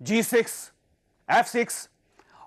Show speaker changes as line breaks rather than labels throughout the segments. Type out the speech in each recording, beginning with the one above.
G6, F6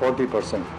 40%,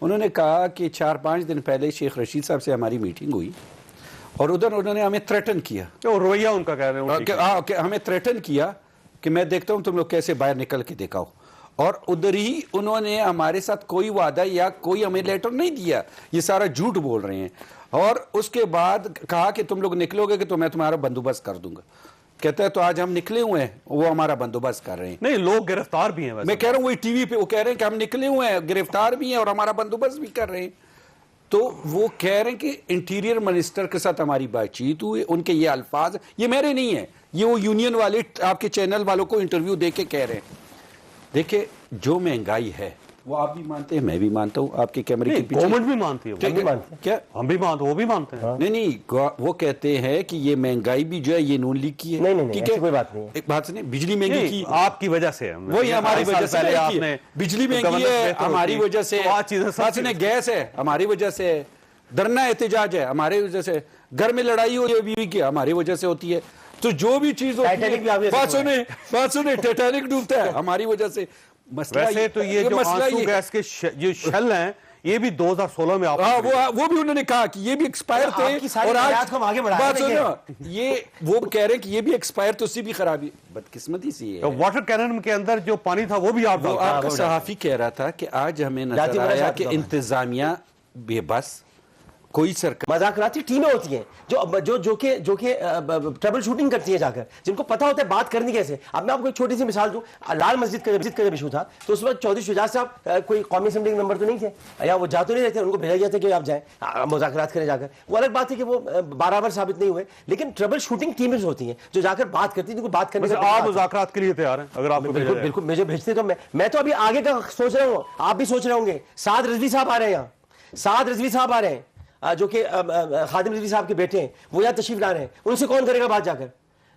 انہوں نے کہا کہ 4-5 دن پہلے شیخ رشید صاحب سے ہماری میٹنگ ہوئی اور ادھر انہوں نے ہمیں تھریٹن کیا,
رویہ ان کا کہہ رہے ہیں
کہ ہمیں تھریٹن کیا کہ میں دیکھتا ہوں تم لوگ کیسے باہر نکل کے دکھاؤ, اور ادھر ہی انہوں نے ہمارے ساتھ کوئی وعدہ یا کوئی ہمیں لیٹر نہیں دیا, یہ سارا جھوٹ بول رہے ہیں. اور اس کے بعد کہا کہ تم لوگ نکلو گے کہ تو میں تمہارا بندوبست کر دوں گا. کہتا ہے تو آج ہم نکلے ہوئے ہیں, وہ ہمارا بندوبست کر رہے ہیں.
نہیں, لوگ گرفتار بھی ہیں.
میں کہہ رہا ہوں وہی ٹی وی پہ وہ کہہ رہے ہیں کہ ہم نکلے ہوئے ہیں, گرفتار بھی ہیں اور ہمارا بندوبست بھی کر رہے ہیں. تو وہ کہہ رہے ہیں کہ انٹیریئر منسٹر کے ساتھ ہماری بات چیت ہوئی, ان کے یہ الفاظ, یہ میرے نہیں ہیں, یہ وہ یونین والے آپ کے چینل والوں کو انٹرویو دے کے کہہ رہے ہیں. دیکھیں جو مہنگائی ہے وہ آپ بھی مانتے ہیں, میں بھی مانتا ہوں, آپ کے کیمرے کے پیچھے
گورنمنٹ بھی مانتی ہے,
کیا
ہم بھی مانتے, وہ بھی مانتے ہیں.
نہیں, وہ کہتے ہیں کہ یہ مہنگائی بھی جو ہے یہ نون لیگ کی ہے.
نہیں, ایسی کوئی بات نہیں ہے.
ایک بات نہیں, بجلی مہنگی کی
آپ کی وجہ سے,
وہی ہماری وجہ سے,
آپ نے
بجلی مہنگی ہے ہماری وجہ سے, گیس ہے ہماری وجہ سے, دھرنا احتجاج ہے ہماری وجہ سے, گھر میں لڑائی ہو رہی ہے بیوی کی ہماری وجہ سے ہوتی ہے. تو جو بھی چیز ہوتی ہے, بات سنیں, ٹائٹینک ڈوبتا ہے ہماری وجہ سے.
ویسے تو یہ جو آنسو گیس کے جو شل ہیں یہ بھی 2016 میں
وہ بھی انہوں نے کہا کہ یہ بھی ایکسپائر تھے, اور آج بات سنو, یہ وہ کہہ رہے ہیں کہ یہ بھی ایکسپائر, تو اسی بھی خرابی بدقسمتی سی ہے.
واٹر کینن کے اندر جو پانی تھا وہ بھی آپ
کا صحافی کہہ رہا تھا کہ آج ہمیں نظر آیا کہ انتظامیہ بے بس, کوئی سرکار,
مذاکراتی ٹیمیں ہوتی ہیں جو کہ ٹربل شوٹنگ کرتی ہیں جا کر, جن کو پتہ ہوتا ہے بات کرنی کیسے. اب میں آپ کو ایک چھوٹی سی مثال دوں, لال مسجد کا جب ایشو تھا تو اس وقت چودھری شجاعت صاحب کوئی قومی اسمبلی کے ممبر تو نہیں تھے, یا وہ جا تو نہیں رہتے, ان کو بھیجا گیا تھا کہ آپ جائیں مذاکرات کریں جا کر. وہ الگ بات ہے کہ وہ برابر ثابت نہیں ہوئے, لیکن ٹربل شوٹنگ ٹیمیں ہوتی ہیں جو جا کر بات کرتی ہیں, جن کو بات کرنے کا.
آپ مذاکرات کے لیے تیار ہیں اگر آپ کو؟
بالکل, مجھے بھیجتے تو میں تو ابھی آگے کا سوچ رہا ہوں, آپ بھی سوچ رہے ہوں گے. سعد رضوی صاحب آ رہے ہیں یہاں, سعد رضوی صاحب آ رہے ہیں جو کہ خادم رضوی صاحب کے بیٹے ہیں, وہ یہاں تشریف لا رہے ہیں. ان سے کون کرے گا بات جا کر؟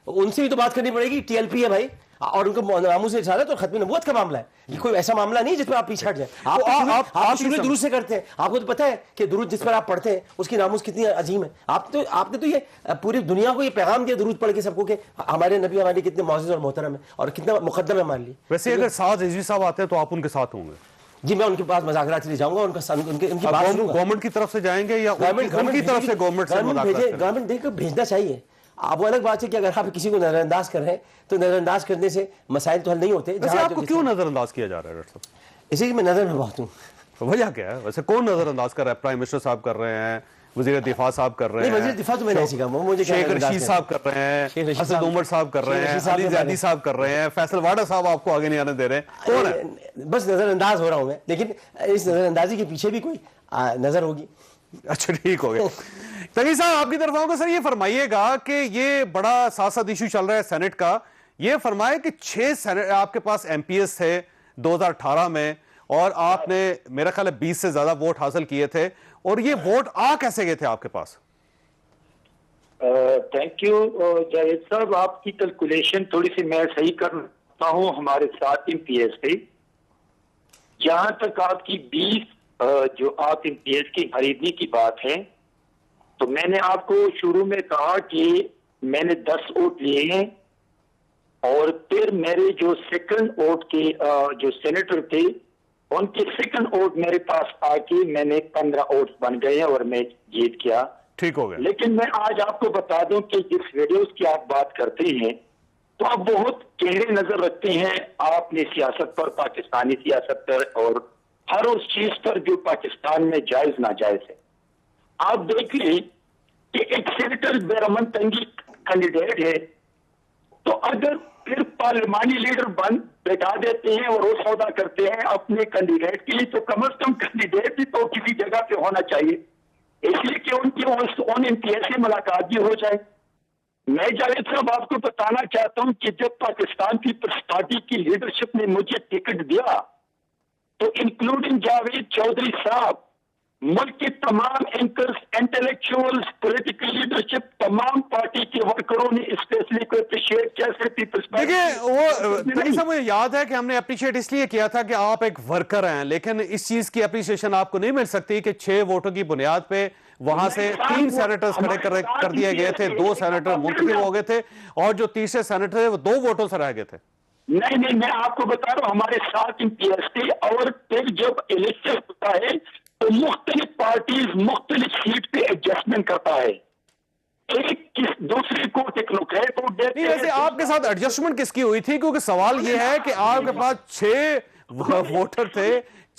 ان سے بھی تو بات کرنی پڑے گی. ٹی ایل پی ہے بھائی, اور ان کو ناموس سے رسالت اور ختم نبوت کا معاملہ ہے. یہ کوئی ایسا معاملہ نہیں جس پر آپ پیچھے ہٹ جائیں. آپ شروع درود سے کرتے ہیں, آپ کو تو پتہ ہے کہ درود جس پر آپ پڑھتے ہیں اس کی ناموس کتنی عظیم ہے. آپ نے تو یہ پوری دنیا کو یہ پیغام دیا درود پڑھ کے سب کو کہ ہمارے نبی ہمارے کتنے معزز اور محترم ہیں اور کتنا مقدم ہے ہمارے لیے.
ویسے اگر سعد رضوی صاحب آتے ہیں تو آپ ان کے ساتھ ہوں گے؟
جی, میں ان کے پاس مذاکرات لے جاؤں گا, ان کی بات سنوں گا.
گورنمنٹ کی طرف سے جائیں گے یا ان کی طرف سے
گورنمنٹ دیکھ کر بھیجنا چاہیے. اب وہ الگ بات ہے کہ اگر آپ کسی کو نظر انداز کر رہے ہیں تو نظر انداز کرنے سے مسائل تو حل نہیں ہوتے.
آپ کو کیوں نظر انداز کیا جا رہا ہے ڈاکٹر صاحب؟
اسی لیے میں نظر میں بہت ہوں.
وجہ کیا ہے ویسے؟ کون نظر انداز کر رہا ہے؟ پرائم منسٹر صاحب کر رہے ہیں, وزیر دفاع صاحب کر رہے ہیں,
وزیر دفاع تو میں نہیں سیکھا, مجھے
شیخ رشید صاحب کر رہے ہیں, اسد عمر صاحب کر رہے ہیں, علی زیادی صاحب کر رہے ہیں, فیصل واڈا صاحب آپ کو آگے نہیں آنے دے رہے ہیں. کون ہے؟
بس نظر انداز ہو رہا ہوں میں, لیکن اس نظر اندازی کے پیچھے بھی کوئی نظر ہوگی.
اچھا ٹھیک ہو گیا. تقی صاحب آپ کی طرف آؤں گا. سر یہ فرمائیے گا کہ یہ بڑا ساتھ ایشو چل رہا ہے سینٹ کا, یہ فرمائے کہ 6 سینٹ آپ کے پاس ایم پی ایس تھے 2018 میں, اور آپ نے میرا خیال ہے 20 سے زیادہ ووٹ حاصل کیے تھے, اور یہ ووٹ آ کیسے گئے تھے آپ کے پاس؟
تھینک یو جاوید صاحب, آپ کی کیلکولیشن تھوڑی سی میں صحیح کرتا ہوں. ہمارے 7 ایم پی ایس تھے. جہاں تک آپ کی 20 جو آپ ایم پی ایس کی خریدنے کی بات ہے, تو میں نے آپ کو شروع میں کہا کہ میں نے 10 ووٹ لیے ہیں, اور پھر میرے جو سیکنڈ ووٹ کے جو سینیٹر تھے ان کے سیکنڈ ووٹ میرے پاس آ کے میں نے 15 ووٹس بن گئے اور میں جیت گیا.
ٹھیک ہو گیا.
لیکن میں آج آپ کو بتا دوں کہ جس ویڈیوز کی آپ بات کرتے ہیں تو آپ بہت گہرے نظر رکھتے ہیں آپ نے سیاست پر, پاکستانی سیاست پر, اور ہر اس چیز پر جو پاکستان میں جائز ناجائز ہے. آپ دیکھ لیں کہ ایک سینیٹر بیرمن تنگی کینڈیڈیٹ ہے, تو اگر پھر پارلیمانی لیڈر بن بیٹھا دیتے ہیں اور وہ سودا کرتے ہیں اپنے کینڈیڈیٹ کے لیے, تو کم از کم کینڈیڈیٹ بھی تو کسی جگہ پہ ہونا چاہیے, اس لیے کہ ان کی اون ایم پی ایس سے ملاقات بھی ہو جائے. میں جاوید صاحب آپ کو بتانا چاہتا ہوں کہ جب پاکستان پیپلز پارٹی کی لیڈرشپ نے مجھے ٹکٹ دیا تو انکلوڈنگ جاوید چودھری صاحب, ملک کے تمام اینکرز, انٹلیکچوئلز, پولیٹیکل لیڈرشپ, تمام پارٹی کے ورکروں نے اسپیشلی کو اپریشیٹ کیسے پیپلز پارٹی.
دیکھیں وہ مجھے یاد ہے کہ ہم نے اپریشیٹ اس لیے کیا تھا کہ آپ ایک ورکر ہیں, لیکن اس چیز کی اپریشیشن آپ کو نہیں مل سکتی کہ 6 ووٹوں کی بنیاد پہ وہاں سے 3 سینیٹرز کھڑے کر دیے گئے تھے, 2 سینیٹر منتخب ہو گئے تھے, اور جو تیسرے سینیٹر تھے وہ 2 ووٹوں سے رہ گئے تھے.
نہیں, میں آپ کو بتا رہا ہوں ہمارے 7 ایم پی ایس تھے, اور پھر جب الیکشن ہوتا ہے تو مختلف پارٹیز مختلف سیٹ پہ ایڈجسٹمنٹ کرتا ہے، ایک کس دوسرے کو ٹیکنوکریٹ ووٹ دیتے
نہیں ویسے آپ کے ساتھ ایڈجسٹمنٹ کس کی ہوئی تھی؟ کیونکہ سوال یہ ہے کہ آپ کے پاس 6 ووٹر تھے،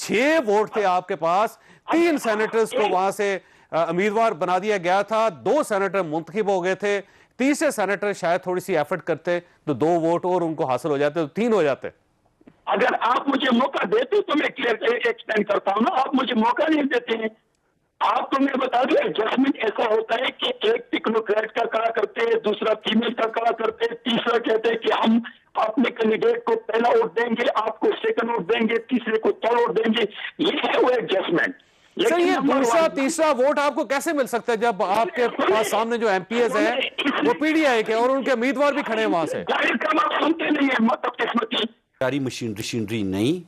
6 ووٹ تھے آپ کے پاس، 3 سینیٹرز کو وہاں سے امیدوار بنا دیا گیا تھا، 2 سینیٹر منتخب ہو گئے تھے، تیسرے سینیٹر شاید تھوڑی سی ایفرٹ کرتے تو 2 ووٹ اور ان کو حاصل ہو جاتے تو 3 ہو جاتے۔
اگر آپ مجھے موقع دیتے تو میں ایکسٹینڈ کرتا ہوں نا، آپ مجھے موقع نہیں دیتے ہیں۔ آپ کو میں بتا دوں ایڈجسٹمنٹ ایسا ہوتا ہے کہ ایک ٹیکنوکریٹ کا کھڑا کرتے ہیں، دوسرا فیمیل کا کھڑا کرتے ہیں، تیسرا کہتے ہیں کہ ہم اپنے کینڈیڈیٹ کو پہلا ووٹ دیں گے، آپ کو سیکنڈ ووٹ دیں گے، تیسرے کو تھرڈ ووٹ دیں گے، یہ ہے وہ ایڈجسٹمنٹ۔
سر یہ دوسرا تیسرا ووٹ آپ کو کیسے مل سکتا ہے جب آپ کے پاس سامنے جو ایم پی ایز ہیں وہ پی ڈی آئی کے اور ان کے امیدوار بھی کھڑے ہیں وہاں سے؟
ظاہر کا آپ سنتے نہیں ہیں مطلب قسمتی
سرکاری مشینری نہیں،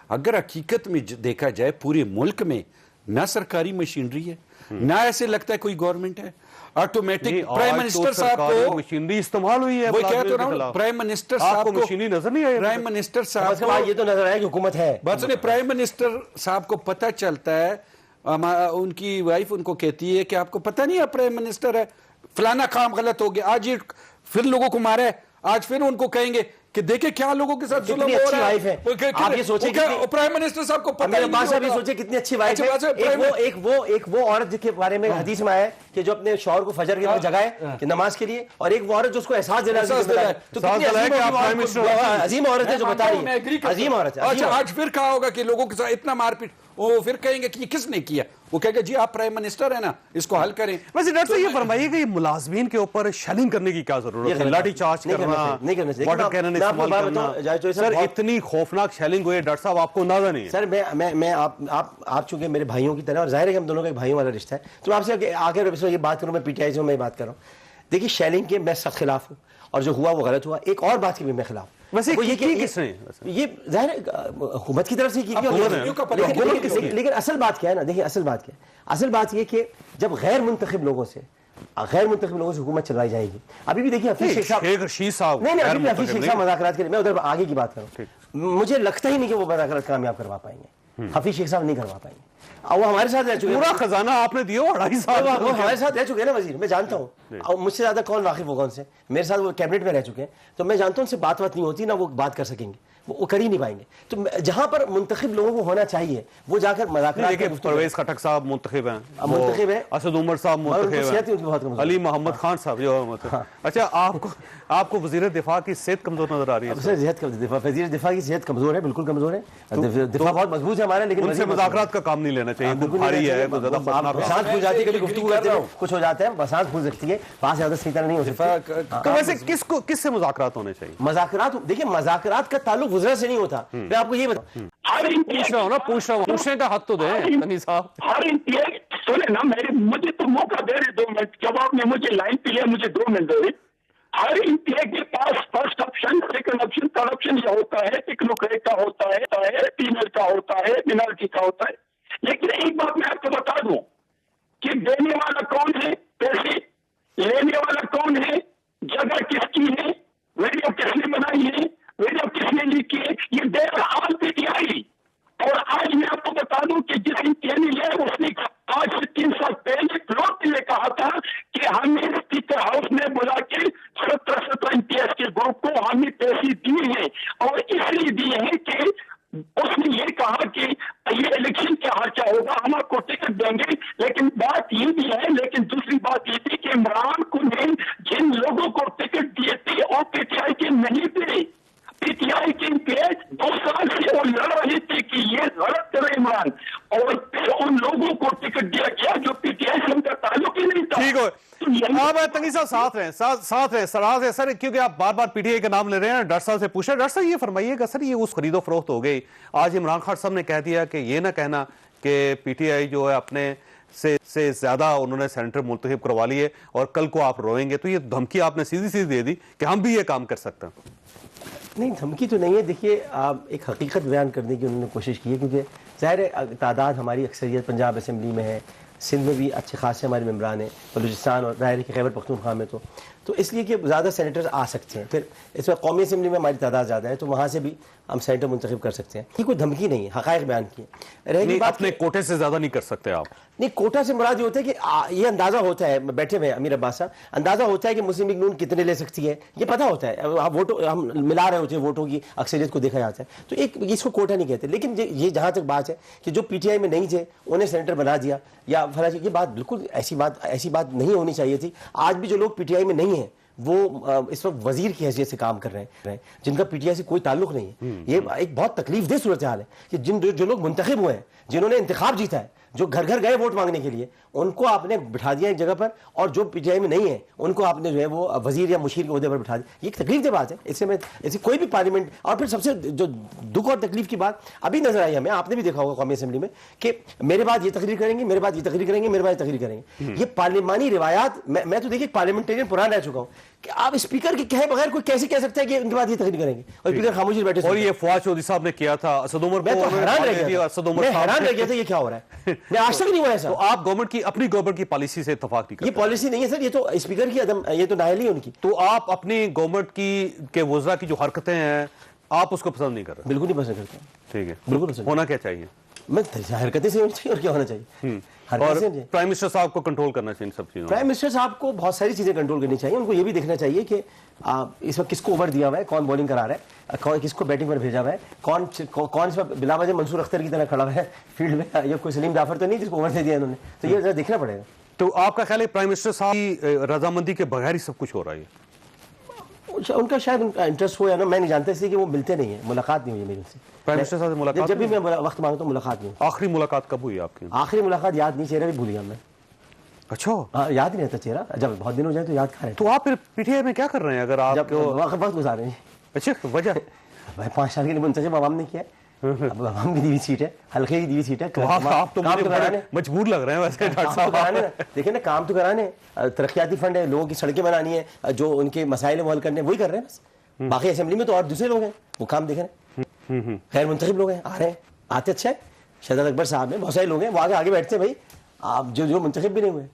اگر حقیقت میں دیکھا جائے پورے ملک میں نہ سرکاری مشینری ہے نہ ایسے لگتا ہے کوئی گورنمنٹ ہے۔ آٹومیٹک پرائم منسٹر صاحب کو
مشینری استعمال ہوئی ہے،
وہ کہتے ہیں نا پرائم منسٹر صاحب کو
مشینری نظر نہیں آئی؟
پرائم منسٹر صاحب کو
یہ تو نظر آیا کہ حکومت ہے،
بات سنیں، پرائم منسٹر صاحب کو پتہ چلتا ہے، ان کی وائف ان کو کہتی ہے کہ آپ کو پتہ نہیں ہے پرائم منسٹر ہے، فلانا کام غلط ہو گیا، آج یہ پھر لوگوں کو مارا ہے، آج پھر ان کو کہیں گے کہ دیکھیں کیا لوگوں کے ساتھ ظلم ہو رہا ہے۔
آپ یہ سوچیں
پرائم منسٹر صاحب کو پتہ
میرے باس صاحب یہ سوچیں کتنی اچھی وائف ہے، ایک وہ عورت جس کے بارے میں حدیث میں آیا ہے کہ جو اپنے شوہر کو فجر کے وقت جگائے کہ نماز کے لیے، اور ایک وہ عورت جو اس کو احساس دلا ہے، تو عظیم عورت ہے جو بتا رہی ہے، عظیم عورت ہے۔
اچھا آج پھر کہا ہوگا کہ لوگوں کے ساتھ اتنا مار پیٹ، وہ پھر کہیں گے کہ یہ کس نے کیا، وہ کہے گا جی آپ پرائم منسٹر ہیں نا، اس کو حل کریں۔
ویسے ڈاکٹر صاحب یہ فرمائیے کہ ملازمین کے اوپر شیلنگ کرنے کی کیا ضرورت ہے؟ لاٹھی چارج کرنا، واٹر کینن استعمال کرنا، سر اتنی خوفناک شیلنگ ہوئی ہے ڈاکٹر صاحب آپ کو اندازہ نہیں ہے؟
سر میں آپ چونکہ میرے بھائیوں کی طرح، اور ظاہر ہے کہ ہم دونوں کا ایک بھائیوں والا رشتہ ہے، تو آپ سے آگے یہ بات کروں، میں پی ٹی آئی سے میں بات کر رہا ہوں۔ دیکھیے شیلنگ کے میں سخت خلاف ہوں، اور جو ہوا وہ غلط ہوا۔ ایک اور بات کی بھی میں خلاف ہوں،
ویسے
کس نے یہ ظاہر حکومت کی طرف سے کی، لیکن اصل بات کیا ہے نا، دیکھیے اصل بات کیا ہے، اصل بات یہ کہ جب غیر منتخب لوگوں سے حکومت چلوائی جائے گی، ابھی بھی دیکھیے حفیظ شیخ صاحب حفیظ شیخ صاحب مذاکرات کے لیے، میں ادھر آگے کی بات کروں، مجھے لگتا ہی نہیں کہ وہ مذاکرات کامیاب کروا پائیں گے، حفیظ شیخ صاحب نہیں کروا پائیں گے، اور وہ ہمارے ساتھ رہ چکے،
پورا خزانہ آپ نے دیا 2.5 سال،
وہ ہمارے ساتھ رہ چکے ہیں نا وزیر، میں جانتا ہوں، اور مجھ سے زیادہ کون واقف ہوگا ان سے، میرے ساتھ وہ کیبنٹ میں رہ چکے ہیں، تو میں جانتا ہوں ان سے بات نہیں ہوتی، نہ وہ بات کر سکیں گے، وہ کر ہی نہیں پائیں گے۔ تو جہاں پر منتخب لوگوں کو ہونا چاہیے وہ جا کر مذاکرات،
پرویز خٹک صاحب منتخب ہیں،
منتخب ہیں،
اسد عمر صاحب منتخب ہیں، علی محمد خان صاحب جو منتخب۔ اچھا آپ کو وزیر دفاع کی صحت کمزور نظر آ رہی ہے؟
وزیر دفاع کی صحت کمزور ہے، بالکل کمزور ہے، دفاع بہت مضبوط ہے ہمارا، لیکن
ان سے مذاکرات کا کام نہیں لینا چاہیے، بھاری ہے،
سانس پھول جاتی ہے، کبھی گفتگو کرتے ہیں کچھ ہو جاتا ہے، سانس پھول سکتی ہے، وہاں سے زیادہ صحیح طرح نہیں ہو سکتا۔
تو ویسے کس سے مذاکرات ہونے چاہیے؟
مذاکرات دیکھیے، مذاکرات کا تعلق وزراء سے نہیں ہوتا، میں آپ کو یہ بتاؤں،
پوچھ رہا ہوں، پوچھنے کا حق تو دیں تنی صاحب۔
ہر سنیں نا، مجھے تو موقع دے رہے 2 منٹ، جواب میں مجھے لائن پہ لیا، مجھے 2 منٹ دے رہے۔ ہر انتہا کے پاس first option, second option, third option یہ ہوتا ہے، ٹیکنوکریٹ کا ہوتا ہے، فیمیل کا ہوتا ہے، منارٹی کا ہوتا ہے، لیکن ایک بات میں آپ کو بتا دوں کہ دینے والا کون ہے پیسے، لینے والا کون ہے، جگہ کس کی ہے، ویڈیو کس نے بنائی ہے، ویڈیو کس نے لکھی ہے، یہ دیر حال پہ آئی۔ اور آج میں آپ کو بتا دوں کہ جس انتہائی ہے اس نے آج سے 3 سال پہلے فلور پہ کہا تھا کہ ہمیں اسپیکر ہاؤس میں بلا کے 17 امتیاز کے گروپ کو ہمیں پیسے دیے ہیں، اور اس لیے دیے ہیں کہ اس نے یہ کہا کہ یہ الیکشن کے خرچہ ہوگا، ہم آپ کو ٹکٹ دیں گے، لیکن بات یہ بھی ہے، لیکن دوسری بات یہ تھی کہ عمران کو نے جن لوگوں کو ٹکٹ دیے تھے اور پی ٹی آئی کے نہیں تھے، پی ٹی آئی کے 2 سال سے وہ لڑ رہے تھے کہ یہ غلط کرے عمران، اور پھر ان لوگوں کو ٹکٹ دیا گیا جو پی ٹی آئی سے ان کا تعلق ہی نہیں تھا۔
ٹھیک ہو آپ تنگی صاحب ساتھ رہیں سر، کیونکہ آپ بار بار پی ٹی آئی کا نام لے رہے ہیں، ڈاکٹر صاحب سے پوچھ رہے ہیں، ڈاکٹر صاحب یہ فرمائیے گا سر، یہ اس خرید و فروخت ہو گئی، آج عمران خان صاحب نے کہہ دیا کہ یہ نہ کہنا کہ پی ٹی آئی جو ہے اپنے سے زیادہ انہوں نے سینیٹر منتخب کروا لیے اور کل کو آپ روئیں گے، تو یہ دھمکی آپ نے سیدھی دے دی کہ ہم بھی یہ کام کر سکتے ہیں؟
نہیں، دھمکی تو نہیں ہے، دیکھیے آپ ایک حقیقت بیان کرنے کی انہوں نے کوشش کی ہے، کیونکہ ظاہر ہے تعداد ہماری اکثریت پنجاب اسمبلی میں ہے، سندھ میں بھی اچھے خاصے ہمارے ممبران ہیں, بلوچستان اور ظاہر ہے کہ خیبر پختونخوا میں تو اس لیے کہ زیادہ سینیٹرز آ سکتے ہیں. پھر اس وقت قومی اسمبلی میں ہماری تعداد زیادہ ہے تو وہاں سے بھی ہم سینیٹر منتخب کر سکتے ہیں. یہ کوئی دھمکی نہیں ہے, حقائق بیان کیے. رہے گی بات
اپنے کوٹے سے زیادہ نہیں کر سکتے آپ.
نہیں, کوٹا سے مراد یہ ہوتا ہے کہ یہ اندازہ ہوتا ہے, بیٹھے ہوئے امیر عباس صاحب, اندازہ ہوتا ہے کہ مسلم لیگ نون کتنے لے سکتی ہے, یہ پتہ ہوتا ہے. ووٹوں ہم ملا رہے ہوتے ہیں, ووٹوں کی اکثریت کو دیکھا جاتا ہے, تو ایک اس کو کوٹا نہیں کہتے. لیکن یہ جہاں تک بات ہے کہ جو پی ٹی آئی میں نہیں تھے انہیں سینیٹر بنا دیا یا فلاں, یہ بات بالکل ایسی بات نہیں ہونی چاہیے تھی. آج بھی جو لوگ پی ٹی آئی میں نہیں ہیں وہ اس وقت وزیر کی حیثیت سے کام کر رہے ہیں, جن کا پی ٹی آئی سے کوئی تعلق نہیں ہے. یہ ایک بہت تکلیف دہ صورتحال ہے کہ جو لوگ منتخب ہوئے ہیں, جنہوں نے انتخاب جیتا ہے, جو گھر گھر گئے ووٹ مانگنے کے لیے, ان کو آپ نے بٹھا دیا ایک جگہ پر, اور جو پی ٹی آئی میں نہیں ہے ان کو آپ نے جو ہے وہ وزیر یا مشیر کے عہدے پر بٹھا دیا. یہ ایک تکلیف دہ بات ہے. اس سے کوئی بھی پارلیمنٹ, اور پھر سب سے جو دکھ اور تکلیف کی بات ابھی نظر آئی ہمیں, آپ نے بھی دیکھا ہوگا قومی اسمبلی میں, کہ میرے بعد یہ تقریر کریں گے, میرے بعد یہ تقریر کریں گے, میرے بعد یہ تقریر کریں گے. یہ پارلیمانی روایات, میں تو دیکھیے پارلیمنٹرین پرانا رہ چکا ہوں کہ آپ اسپیکر کے کہے بغیر کوئی کیسے کہہ سکتا ہے کہ ان کے بعد یہ تقریر کریں گے, اور اسپیکر خاموشی بیٹھے.
اور یہ فواد چودھری صاحب نے کیا تھا, اسد عمر
میں تو حیران رہ گیا تھا یہ کیا ہو رہا ہے. میں آج تک نہیں ہوا ایسا.
تو آپ اپنی گورنمنٹ کی پالیسی سے اتفاق نہیں کرتے؟
یہ پالیسی نہیں ہے سر, یہ تو اسپیکر کی عدم, یہ تو نااہلی ہے ان کی.
تو آپ اپنی گورنمنٹ کے وزراء کی جو حرکتیں ہیں آپ اس کو پسند نہیں کر رہے؟
بالکل نہیں پسند کرتا.
ٹھیک ہے,
بالکل پسند.
ہونا کیا چاہیے؟
میں حرکتیں سے ہونی چاہیے, اور کیا ہونا چاہیے.
اور پرائم منسٹر صاحب کو کنٹرول کرنا چاہیے ان سب چیزوں.
پرائم منسٹر صاحب کو بہت ساری چیزیں کنٹرول کرنی چاہیے. ان کو یہ بھی دیکھنا چاہیے کہ اس وقت کس کو اوور دیا ہوا ہے, کون بولنگ کرا رہا ہے, کس کو بیٹنگ پر بھیجا ہوا ہے, کون اس وقت بلا وجہ منصور اختر کی طرح کھڑا ہوا ہے فیلڈ میں, یا کوئی سلیم جعفر تو نہیں جس کو اوور دے دیا انہوں نے. تو یہ ذرا دیکھنا پڑے گا.
تو آپ کا خیال ہے پرائم منسٹر صاحب کی رضامندی کے بغیر ہی سب کچھ ہو رہا ہے؟
ان کا شاید ان کا انٹرسٹ ہو یا نا, میں نہیں جانتا, اس لیے کہ وہ ملتے نہیں ہیں, ملاقات نہیں ہوئی میری ان سے.
پرائم منسٹر صاحب سے ملاقات
جب بھی میں وقت مانگتا ہوں ملاقات نہیں.
آخری ملاقات کب ہوئی آپ کی؟
آخری ملاقات یاد نہیں, چہرہ بھی بھول گیا میں.
اچھا,
یاد نہیں رہتا چہرہ, جب بہت دن ہو جائے تو یاد کھا رہے.
تو آپ پھر پی ٹی آئی میں کیا کر رہے ہیں اگر آپ
وقت گزارے ہیں؟
اچھا, وجہ
بھائی 5 سال کے لیے منتخب عوام نے کیا ہے, اب عوام کی دیوی سیٹ ہے, حلقے کی دیوی سیٹ ہے.
آپ تو مجبور لگ رہے ہیں ویسے ڈاکٹر صاحب.
دیکھیں نا, کام تو کرانے, ترقیاتی فنڈ ہے, لوگوں کی سڑکیں بنانی ہے, جو ان کے مسائل حل کرنے وہی کر رہے ہیں بس. باقی اسمبلی میں تو اور دوسرے لوگ ہیں وہ کام دیکھ رہے ہیں, غیر منتخب لوگ ہیں, آ رہے ہیں, آتے. اچھا ہے, شہزاد اکبر صاحب ہیں, بہت سارے لوگ ہیں, وہ آگے بیٹھتے ہیں بھائی, آپ جو منتخب بھی نہیں ہوئے.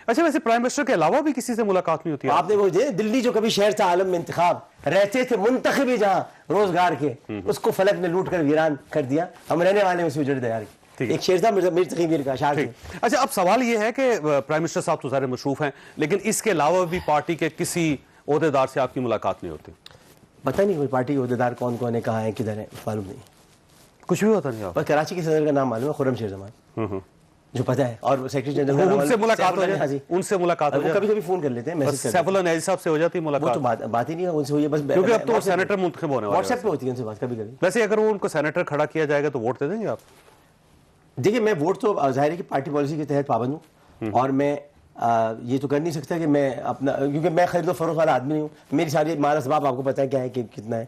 اچھا, ویسے پرائم منسٹر کے علاوہ بھی کسی سے ملاقات نہیں ہوتی ہے؟
آپ نے وہ دلی جو کبھی شہر تھا عالم میں انتخاب رہتے تھے منتخب ہی جہاں روزگار کے, اس کو فلک نے لوٹ کر ویران کر دیا, ہم رہنے والے میں اجڑ دیا. ایک شعر تھا میر تقی میر کا, شاعر.
اچھا, اب سوال یہ ہے کہ پرائم منسٹر صاحب تو سارے مصروف ہیں, لیکن اس کے علاوہ بھی پارٹی کے کسی عہدیدار سے آپ کی ملاقات نہیں ہوتی؟
پتہ نہیں کوئی پارٹی کے عہدیدار کون ہے, کہاں ہے, کدھر ہے, معلوم نہیں.
کچھ بھی ہوتا نہیں آپ؟
پر کراچی کے صدر کا نام معلوم ہے, خرم شیر زمان, جو پتہ ہے, اور سیکرٹری جنرل
ان سے ملاقات ہو جاتی, ان سے ملاقات ہو جاتی,
کبھی کبھی فون کر لیتے ہیں, میسج
سیف اللہ نیازی صاحب سے ہو جاتی ملاقات.
وہ تو بات ہی نہیں ہے ان سے ہوئی ہے, بس
کیونکہ اب تو سینیٹر منتخب ہونے والے ہیں,
واٹس ایپ پہ ہوتی ہے ان سے بات کبھی کبھی.
ویسے اگر وہ ان کو سینیٹر کھڑا کیا جائے گا تو ووٹ دے دیں گے آپ؟
دیکھیے, میں ووٹ تو ظاہر ہے کہ پارٹی پالیسی کے تحت پابند ہوں, اور میں یہ تو کر نہیں سکتا کہ میں اپنا, کیونکہ میں خرید و فروخت والا آدمی نہیں ہوں. میری ساری مال اسباب آپ کو پتہ ہے کیا ہے, کہ کتنا ہے.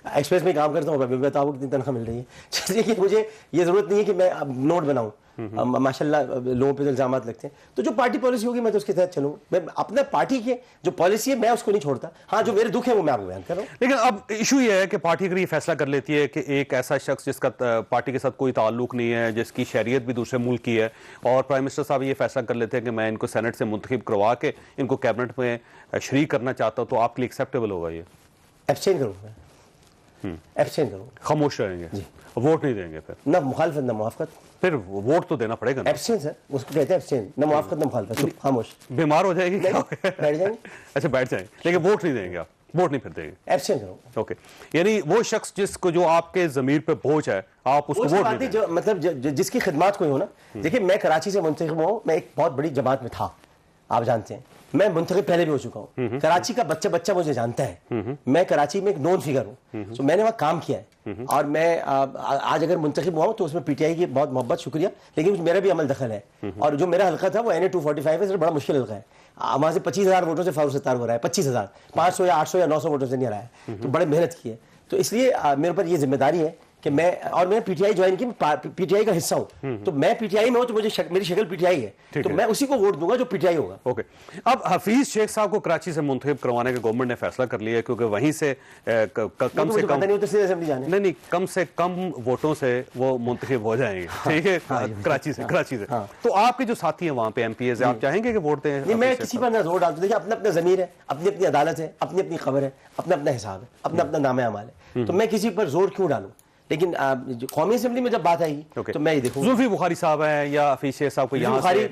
ایکسپریس میں کام کرتا ہوں, میں بتاؤں کتنی تنخواہ مل رہی ہے. جیسے کہ مجھے یہ ضرورت نہیں ہے کہ میں اب نوٹ بناؤں, ماشاء اللہ لوگوں پہ الزامات لگتے ہیں. تو جو پارٹی پالیسی ہوگی میں تو اس کے تحت چلوں. میں اپنے پارٹی کے جو پالیسی ہے میں اس کو نہیں چھوڑتا. ہاں, جو میرے دکھ ہے وہ میں آپ کو بیان کر رہا ہوں.
لیکن اب ایشو یہ ہے کہ پارٹی اگر یہ فیصلہ کر لیتی ہے کہ ایک ایسا شخص جس کا پارٹی کے ساتھ کوئی تعلق نہیں ہے, جس کی شہریت بھی دوسرے ملک کی ہے, اور پرائم منسٹر صاحب یہ فیصلہ کر لیتے ہیں کہ میں ان کو سینٹ سے منتخب کروا کے ان کو کیبنٹ میں شریک کرنا چاہتا ہوں, تو آپ کے لیے ایکسیپٹیبل ہوگا یہ؟
ایبسٹین کروں میں, ایبسٹین کروں,
خاموش رہیں گے, ووٹ نہیں دیں گے, پھر
نہ مخالفت نہ موافقت.
پھر ووٹ تو دینا پڑے گا.
ایبسٹین سر, اس کو کہتے ہیں ایبسٹین, نہ موافقت نہ مخالفت, خاموش.
بیمار ہو جائے گی,
بیٹھ جائیں گے.
اچھا, بیٹھ جائیں, لیکن ووٹ نہیں دیں گے آپ, ووٹ نہیں پھر دیں گے,
ایبسٹین کروں.
اوکے, یعنی وہ شخص جس کو جو آپ کے ضمیر پہ بوجھ ہے آپ اس کو ووٹ نہیں دیں گے,
مطلب جس کی خدمات کوئی ہو نا. دیکھیں, میں کراچی سے منتخب ہوں, میں ایک بہت بڑی جماعت میں تھا, آپ جانتے ہیں, میں منتخب پہلے بھی ہو چکا ہوں. کراچی کا بچہ مجھے جانتا ہے, میں کراچی میں ایک نون فگر ہوں, تو میں نے وہاں کام کیا ہے, اور میں آج اگر منتخب ہوا ہوں تو اس میں پی ٹی آئی کی بہت محبت, شکریہ, لیکن میرا بھی عمل دخل ہے. اور جو میرا حلقہ تھا وہ NA 245 ہے, بڑا مشکل حلقہ ہے. وہاں سے 25,000 ووٹوں سے فاروق ستار ہو رہا ہے, 25,000, 500 یا 800 یا 900 ووٹوں سے نہیں آ رہا ہے, تو بڑے محنت کی ہے. تو اس لیے میرے اوپر یہ ذمہ داری ہے کہ میں نے پی ٹی آئی جوائن کی, پی ٹی آئی کا حصہ ہوں, تو میں پی ٹی آئی میں ہوں تو مجھے میری شکل پی ٹی آئی ہے, تو میں اسی کو ووٹ دوں گا جو پی ٹی آئی ہوگا.
اوکے, اب حفیظ شیخ صاحب کو کراچی سے منتخب کروانے کا گورنمنٹ نے فیصلہ کر لیا ہے, کیونکہ وہیں سے کم سے کم نہیں کم سے کم ووٹوں سے وہ منتخب ہو جائیں گے, ٹھیک ہے, کراچی سے. تو آپ کے جو ساتھی ہیں وہاں پہ ایم پی ایز, آپ چاہیں گے کہ ووٹ دیں؟
نہیں, میں کسی پر نہ زور ڈالتا ہوں. دیکھیے اپنا ضمیر ہے, اپنی عدالت ہے, اپنی خبر ہے, اپنا حساب ہے, اپنا نام اعمال ہے, تو میں کسی پر زور کیوں ڈالوں. لیکن قومی اسمبلی میں جب بات آئی تو میں یہ دیکھوں,
زلفی بخاری صاحب ہیں یا حفیظ شیخ صاحب کو یہاں سے,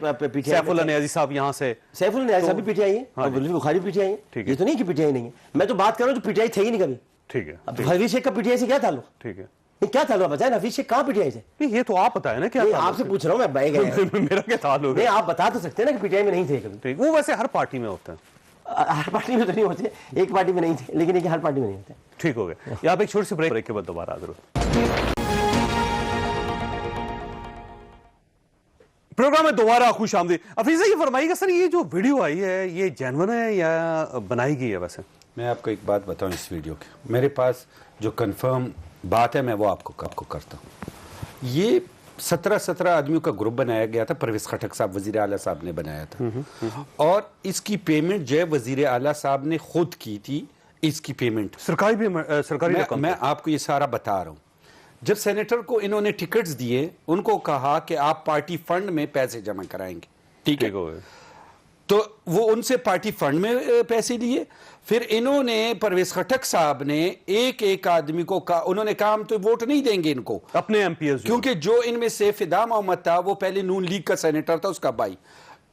سیف اللہ نیازی صاحب یہاں سے,
سیف اللہ نیازی صاحب بھی پی ٹی آئی ہے اور Zulfi Bukhari P T I ہے, یہ تو نہیں کہ پی ٹی آئی نہیں ہے. میں تو بات کر رہا ہوں جو پی ٹی آئی تھے ہی نہیں کبھی.
ٹھیک ہے,
اب حفیظ شیخ کا پی ٹی آئی سے کیا تعلق؟
ٹھیک ہے,
کیا تعلق بتائیں, حفیظ شیخ کہاں پی ٹی آئی سے؟
یہ تو آپ بتائیں نا, کیا
آپ سے پوچھ رہا ہوں میں,
میرا کیا تعلق ہے؟
نہیں, آپ بتا تو سکتے ہیں نا کہ پی ٹی آئی میں نہیں تھے کبھی.
وہ ویسے ہر پارٹی میں ہوتا ہے,
ہر پارٹی میں تو نہیں ہوتے, ایک پارٹی میں نہیں تھے, لیکن ایک ہر پارٹی میں نہیں ہوتے.
ٹھیک ہو گیا. یہاں پہ ایک چھوٹی سی بریک کے بعد دوبارہ حاضر ہو. پروگرام میں دوبارہ خوش آمدید. حفیظ یہ فرمائیے گا سر, یہ جو ویڈیو آئی ہے یہ جینون ہے یا بنائی گئی ہے؟ ویسے
میں آپ کو ایک بات بتاؤں اس ویڈیو کی, میرے پاس جو کنفرم بات ہے میں وہ آپ کو کرتا ہوں. یہ 17 آدمیوں کا گروپ بنایا گیا تھا, پرویز خٹک صاحب وزیر اعلیٰ صاحب نے بنایا تھا, اور اس کی پیمنٹ جو ہے وزیر اعلیٰ صاحب نے خود کی تھی. اس کی پیمنٹ
سرکاری رقم,
میں آپ کو یہ سارا بتا رہا ہوں. جب سینیٹر کو انہوں نے ٹکٹس دیے, ان کو کہا کہ آپ پارٹی فنڈ میں پیسے جمع کرائیں گے, ٹھیک ہے, تو وہ ان سے پارٹی فنڈ میں پیسے لیے. پھر انہوں نے پرویز خٹک صاحب نے ایک آدمی کو کہا, انہوں نے کہا ہم تو ووٹ نہیں دیں گے ان کو,
اپنے ایم پی ایس,
کیونکہ جو ان میں سے فدا محمد تھا وہ پہلے نون لیگ کا سینیٹر تھا, اس کا بھائی,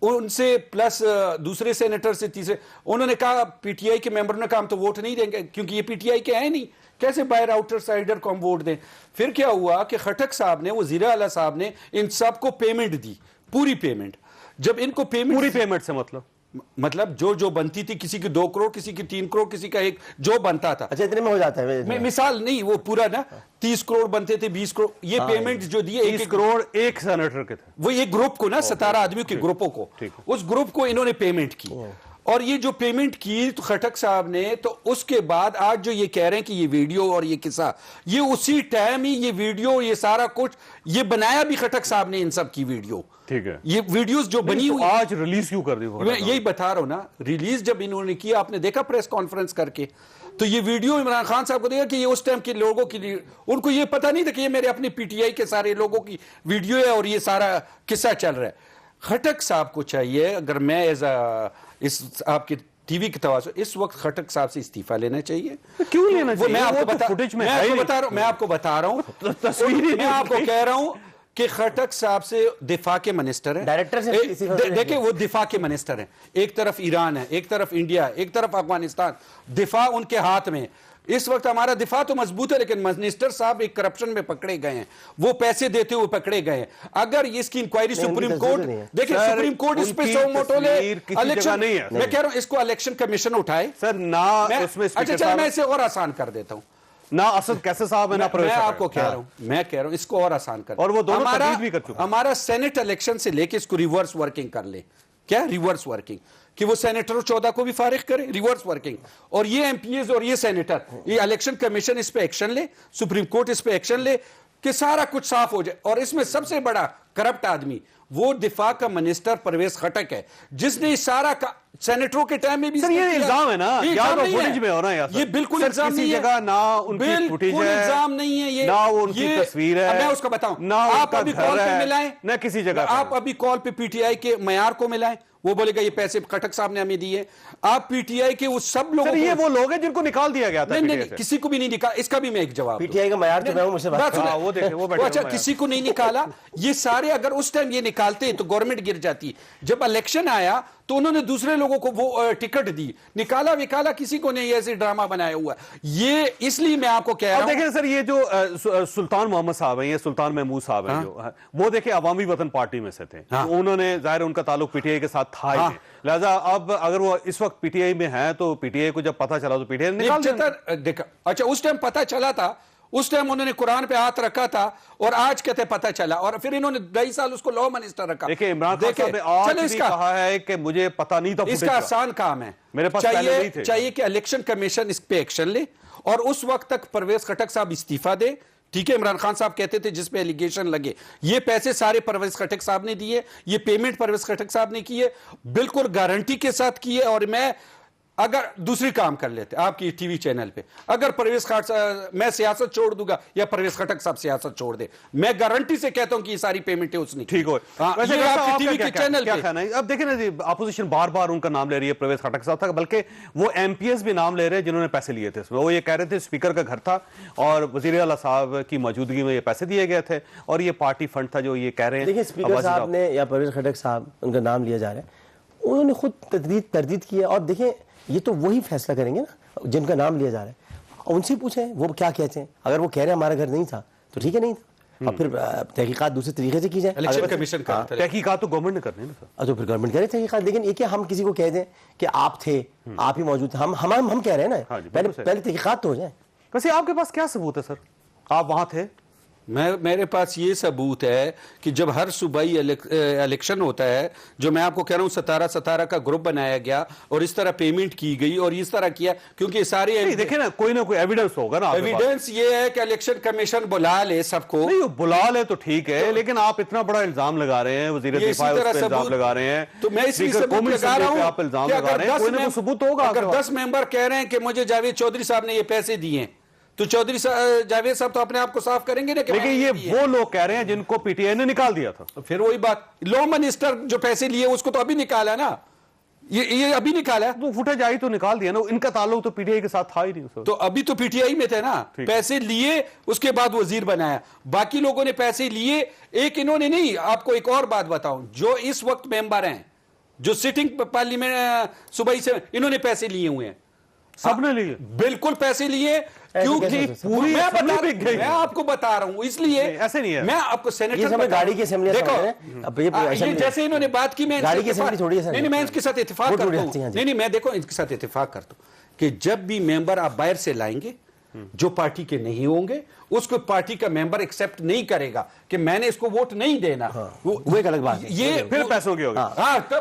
ان سے پلس دوسرے سینیٹر سے تیسرے, انہوں نے کہا پی ٹی آئی کے ممبر نے کہا ہم تو ووٹ نہیں دیں گے کیونکہ یہ پی ٹی آئی کے ہیں نہیں, کیسے باہر آؤٹر سائڈر کو ہم ووٹ دیں. پھر کیا ہوا کہ خٹک صاحب نے, وزیر اعلیٰ صاحب نے ان سب کو پیمنٹ دی, پوری پیمنٹ. جب ان کو
پوری پیمنٹ سے
مطلب جو بنتی تھی, کسی کی 2 کروڑ, کسی کی 3 کروڑ, کسی کا 1, جو بنتا تھا.
اچھا, اتنے میں ہو جاتا ہے
مثال نہیں, وہ پورا نا 30 کروڑ بنتے تھے, 20 کروڑ, یہ پیمنٹ جو دیے
30 کروڑ ایک سینیٹر کے تھے,
وہ ایک گروپ کو نا 17 آدمیوں کے گروپوں کو, اس گروپ کو انہوں نے پیمنٹ کی. اور یہ جو پیمنٹ کی تو خٹک صاحب نے, تو اس کے بعد آج جو یہ کہہ رہے ہیں کہ یہ ویڈیو اور یہ قصہ, یہ اسی ٹائم ہی یہ ویڈیو, یہ سارا کچھ یہ بنایا بھی خٹک صاحب نے ان سب کی ویڈیو.
ٹھیک ہے,
یہ ویڈیوز جو بنی ہوئی
آج ریلیز کیوں کر دی؟
میں یہی بتا رہا ہوں نا, ریلیز جب انہوں نے کیا, آپ نے دیکھا پریس کانفرنس کر کے, تو یہ ویڈیو عمران خان صاحب کو دیکھا کہ یہ اس ٹائم کے لوگوں کے لیے, ان کو یہ پتہ نہیں تھا کہ یہ میرے اپنی پی ٹی آئی کے سارے لوگوں کی ویڈیو ہے اور یہ سارا قصہ چل رہا ہے. خٹک صاحب کو چاہیے, اگر میں اس آپ کے ٹی وی کے توازن, اس وقت خٹک صاحب سے استعفیٰ لینا چاہیے.
کیوں لینا چاہیے؟
میں آپ کو بتا رہا ہوں, میں آپ کو کہہ رہا ہوں کہ خٹک صاحب سے دفاع کے منسٹر ہیں,
ڈائریکٹر سے
دیکھیں وہ دفاع کے منسٹر ہیں, ایک طرف ایران ہے, ایک طرف انڈیا ہے, ایک طرف افغانستان, دفاع ان کے ہاتھ میں. اس وقت ہمارا دفاع تو مضبوط ہے, لیکن منسٹر صاحب ایک کرپشن میں پکڑے گئے ہیں, وہ پیسے دیتے ہوئے پکڑے گئے ہیں. اگر اس کی انکوائری سپریم کورٹ, دیکھیں سپریم کورٹ اس پہ سو موٹو لے, الیکشن, میں کہہ رہا ہوں اس کو الیکشن کمیشن اٹھائے سر, نہ اس میں, اچھا چلیں میں اسے اور آسان کر دیتا ہوں,
نہ اسد کیسے صاحب ہے,
میں آپ کو کہہ رہا ہوں, میں کہہ رہا ہوں اس کو اور آسان کر,
اور وہ دونوں تجویز بھی کر چکے.
ہمارا سینٹ الیکشن سے لے کے اس کو ریورس ورکنگ کر لے, کیا ریورس ورکنگ, کہ وہ سینیٹر 14 کو بھی فارغ کرے, ریورس ورکنگ, اور یہ ایم پی ایز اور یہ سینیٹر, یہ الیکشن کمیشن اس پہ ایکشن لے, سپریم کورٹ اس پہ ایکشن لے, کہ سارا کچھ صاف ہو جائے. اور اس میں سب سے بڑا کرپٹ آدمی وہ دفاع کا منسٹر پرویز خٹک ہے, جس نے سارا سینیٹروں کے ٹائم میں بھی,
سر یہ الزام ہے نا, یا تو فوٹیج میں ہو رہا ہے,
یہ بالکل الزام نہیں ہے,
جگہ نہ ان کی فوٹیج ہے,
الزام نہیں ہے یہ,
نہ وہ ان کی تصویر ہے,
میں اس کو بتاؤں,
نہ
آپ ابھی کال پہ ملائیں,
نہ کسی جگہ,
آپ ابھی کال پہ پی ٹی آئی کے معیار کو ملائیں, وہ بولے گا یہ پیسے خٹک صاحب نے ہمیں دیے. آپ پی ٹی آئی کے وہ سب لوگوں کو,
یہ وہ لوگ ہیں جن کو نکال دیا گیا تھا,
نہیں کسی کو بھی نہیں نکالا, اس کا بھی میں ایک جواب,
پی ٹی آئی کا معیار تو میں ہوں, مجھ سے بات کریں,
وہ دیکھیں وہ بیٹھے,
اچھا کسی کو نہیں نکالا, یہ سارے اگر اس ٹائم یہ نکالتے تو گورنمنٹ گر جاتی. جب الیکشن آیا تو انہوں نے دوسرے لوگوں کو وہ ٹکٹ دی, نکالا وکالا کسی کو نہیں, ایسے ڈرامہ بنایا ہوا ہے یہ, اس لیے میں آپ کو کہہ رہا ہوں.
دیکھیں سر یہ جو سلطان محمد صاحب ہیں, یہ سلطان محمود صاحب ہیں, جو وہ دیکھیں عوامی وطن پارٹی میں سے تھے, انہوں نے ظاہر ان کا تعلق پی ٹی آئی کے ساتھ تھا ہی, لہذا اب اگر وہ اس وقت پی ٹی آئی میں ہیں تو پی ٹی آئی کو جب پتہ چلا تو پی ٹی آئی نکال
دیکھا. اچھا اس ٹائم پتہ چلا تھا, اس ٹائم انہوں نے قرآن پہ ہاتھ رکھا تھا, اور آج کہتے پتہ چلا, اور پھر انہوں نے 2.5 سال اس کو لاء منسٹر رکھا.
دیکھیں عمران خان صاحب نے آج بھی کہا ہے کہ مجھے پتہ نہیں تھا,
اس کا آسان کام ہے,
میرے پاس پہلے نہیں تھے.
چاہیے کہ الیکشن کمیشن اس پہ ایکشن لے, اور اس وقت تک پرویز خٹک صاحب استعفیٰ دے, ٹھیک ہے, عمران خان صاحب کہتے تھے جس پہ ایلیگیشن لگے, یہ پیسے سارے پرویز خٹک صاحب نے دیے, یہ پیمنٹ پرویز خٹک صاحب نے کیے, بالکل گارنٹی کے ساتھ کیے. اور میں اگر دوسری کام کر لیتے آپ کی ٹی وی چینل پہ, اگر پرویز خٹک میں سیاست چھوڑ دوں گا یا پرویز خٹک صاحب سیاست چھوڑ دے, میں گارنٹی سے کہتا ہوں کہ یہ ساری پیمنٹیں اس نے
ٹھیک ہو.
یہ آپ کی ٹی وی کے چینل پہ.
اب دیکھیں نا جی, اپوزیشن بار بار ان کا نام لے رہی ہے پرویز خٹک صاحب تھا, بلکہ وہ ایم پی ایس بھی نام لے رہے ہیں جنہوں نے پیسے لیے تھے. وہ یہ کہہ رہے تھے اسپیکر کا گھر تھا اور وزیر اعلیٰ صاحب کی موجودگی میں یہ پیسے دیے گئے تھے اور یہ پارٹی فنڈ تھا جو یہ کہہ رہے ہیں.
دیکھیں اسپیکر صاحب نے یا پرویز خٹک صاحب ان کا نام لیا جا رہا ہے, انہوں نے خود تردید کی ہے. اور دیکھیں یہ تو وہی فیصلہ کریں گے نا جن کا نام لیا جا رہا ہے, ان سے پوچھیں وہ کیا کہتے ہیں. اگر وہ کہہ رہے ہیں ہمارا گھر نہیں تھا تو ٹھیک ہے نہیں تھا, اور پھر تحقیقات دوسرے طریقے سے کی جائے.
الیکشن کمیشن کا
تحقیقات تو گورنمنٹ نے کرنی ہے نا,
تو پھر گورنمنٹ کرے تحقیقات. لیکن یہ کہ ہم کسی کو کہہ دیں کہ آپ تھے, آپ ہی موجود تھے, ہم کہہ رہے ہیں نا پہلے تحقیقات تو ہو جائیں.
ویسے آپ کے پاس کیا ثبوت ہے سر, آپ وہاں تھے؟
میرے پاس یہ ثبوت ہے کہ جب ہر صوبائی الیکشن ہوتا ہے, جو میں آپ کو کہہ رہا ہوں 17 کا گروپ بنایا گیا اور اس طرح پیمنٹ کی گئی اور اس طرح کیا, کیونکہ سارے
دیکھیں نا کوئی نہ کوئی ایویڈنس ہوگا نا.
ایویڈنس یہ ہے کہ الیکشن کمیشن بلا لے سب کو,
نہیں بلا لے تو ٹھیک ہے, لیکن آپ اتنا بڑا الزام لگا رہے ہیں, وزیر دفاع اس پہ الزام لگا رہے ہیں,
تو میں اس لیے ثبوت لگا رہا ہوں
آپ الزام لگا رہے ہیں, کوئی نہ کوئی ثبوت ہوگا.
اگر 10 ممبر کہہ رہے ہیں کہ مجھے جاوید چودھری صاحب نے یہ پیسے دیے ہیں, تو چودھری جاوید صاحب تو اپنے آپ کو صاف کریں گے نا.
لیکن یہ وہ لوگ کہہ رہے ہیں جن کو پی ٹی آئی نے نکال دیا تھا.
پھر وہی بات, لا منسٹر جو پیسے لیے اس کو تو ابھی نکالا نا, یہ ابھی نکالا,
تو فوٹیج آئی تو نکال دیا نا. ان کا تعلق تو پی ٹی آئی کے ساتھ تھا ہی نہیں.
تو ابھی تو پی ٹی آئی میں تھے نا, پیسے لیے اس کے بعد وزیر بنایا. باقی لوگوں نے پیسے لیے, ایک انہوں نے نہیں. آپ کو ایک اور بات بتاؤں, جو اس وقت ممبر ہیں جو سٹنگ پارلیمنٹ صوبائی سے, انہوں نے پیسے لیے ہوئے ہیں.
سب نے لیے,
بالکل پیسے لیے, کیونکہ پوری میں آپ کو بتا رہا ہوں, اس لیے
ایسے نہیں ہے.
میں آپ کو سینیٹر
گاڑی کی اسمبلی
جیسے انہوں نے بات کی, میں میں اس کے ساتھ اتفاق کرتا ہوں. نہیں میں دیکھو ان کے ساتھ اتفاق کرتا ہوں کہ جب بھی ممبر آپ باہر سے لائیں گے جو پارٹی کے نہیں ہوں گے, اس کو پارٹی کا ممبر ایکسپٹ نہیں کرے گا کہ میں نے اس کو ووٹ نہیں دینا.
وہ ایک الگ بات ہے,
یہ
پھر پیسوں کی ہوگی.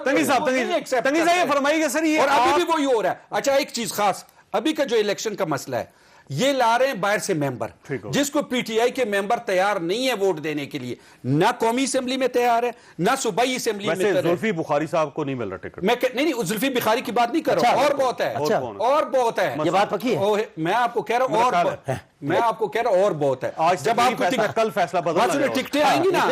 تنگی صاحب
یہ فرمائیے گا سر, یہ
اور ابھی بھی وہی ہو رہا ہے. اچھا ایک چیز خاص, ابھی کا جو الیکشن کا مسئلہ ہے, یہ لا رہے ہیں باہر سے ممبر, جس کو پی ٹی آئی کے ممبر تیار نہیں ہے ووٹ دینے کے لیے, نہ قومی اسمبلی میں تیار ہے نہ صوبائی اسمبلی میں تیار ہے.
زلفی بخاری صاحب کو نہیں مل رہا ٹکٹ.
نہیں زلفی بخاری کی بات نہیں کر رہا ہوں, اور بہت ہے, اور بہت ہے.
یہ بات پکی ہے,
میں آپ کو کہہ رہا ہوں, میں آپ کو کہہ رہا ہوں اور بہت ہے.
آج جب آپ کو کل فیصلہ بدلنا,
ٹکٹیں آئیں گی نا,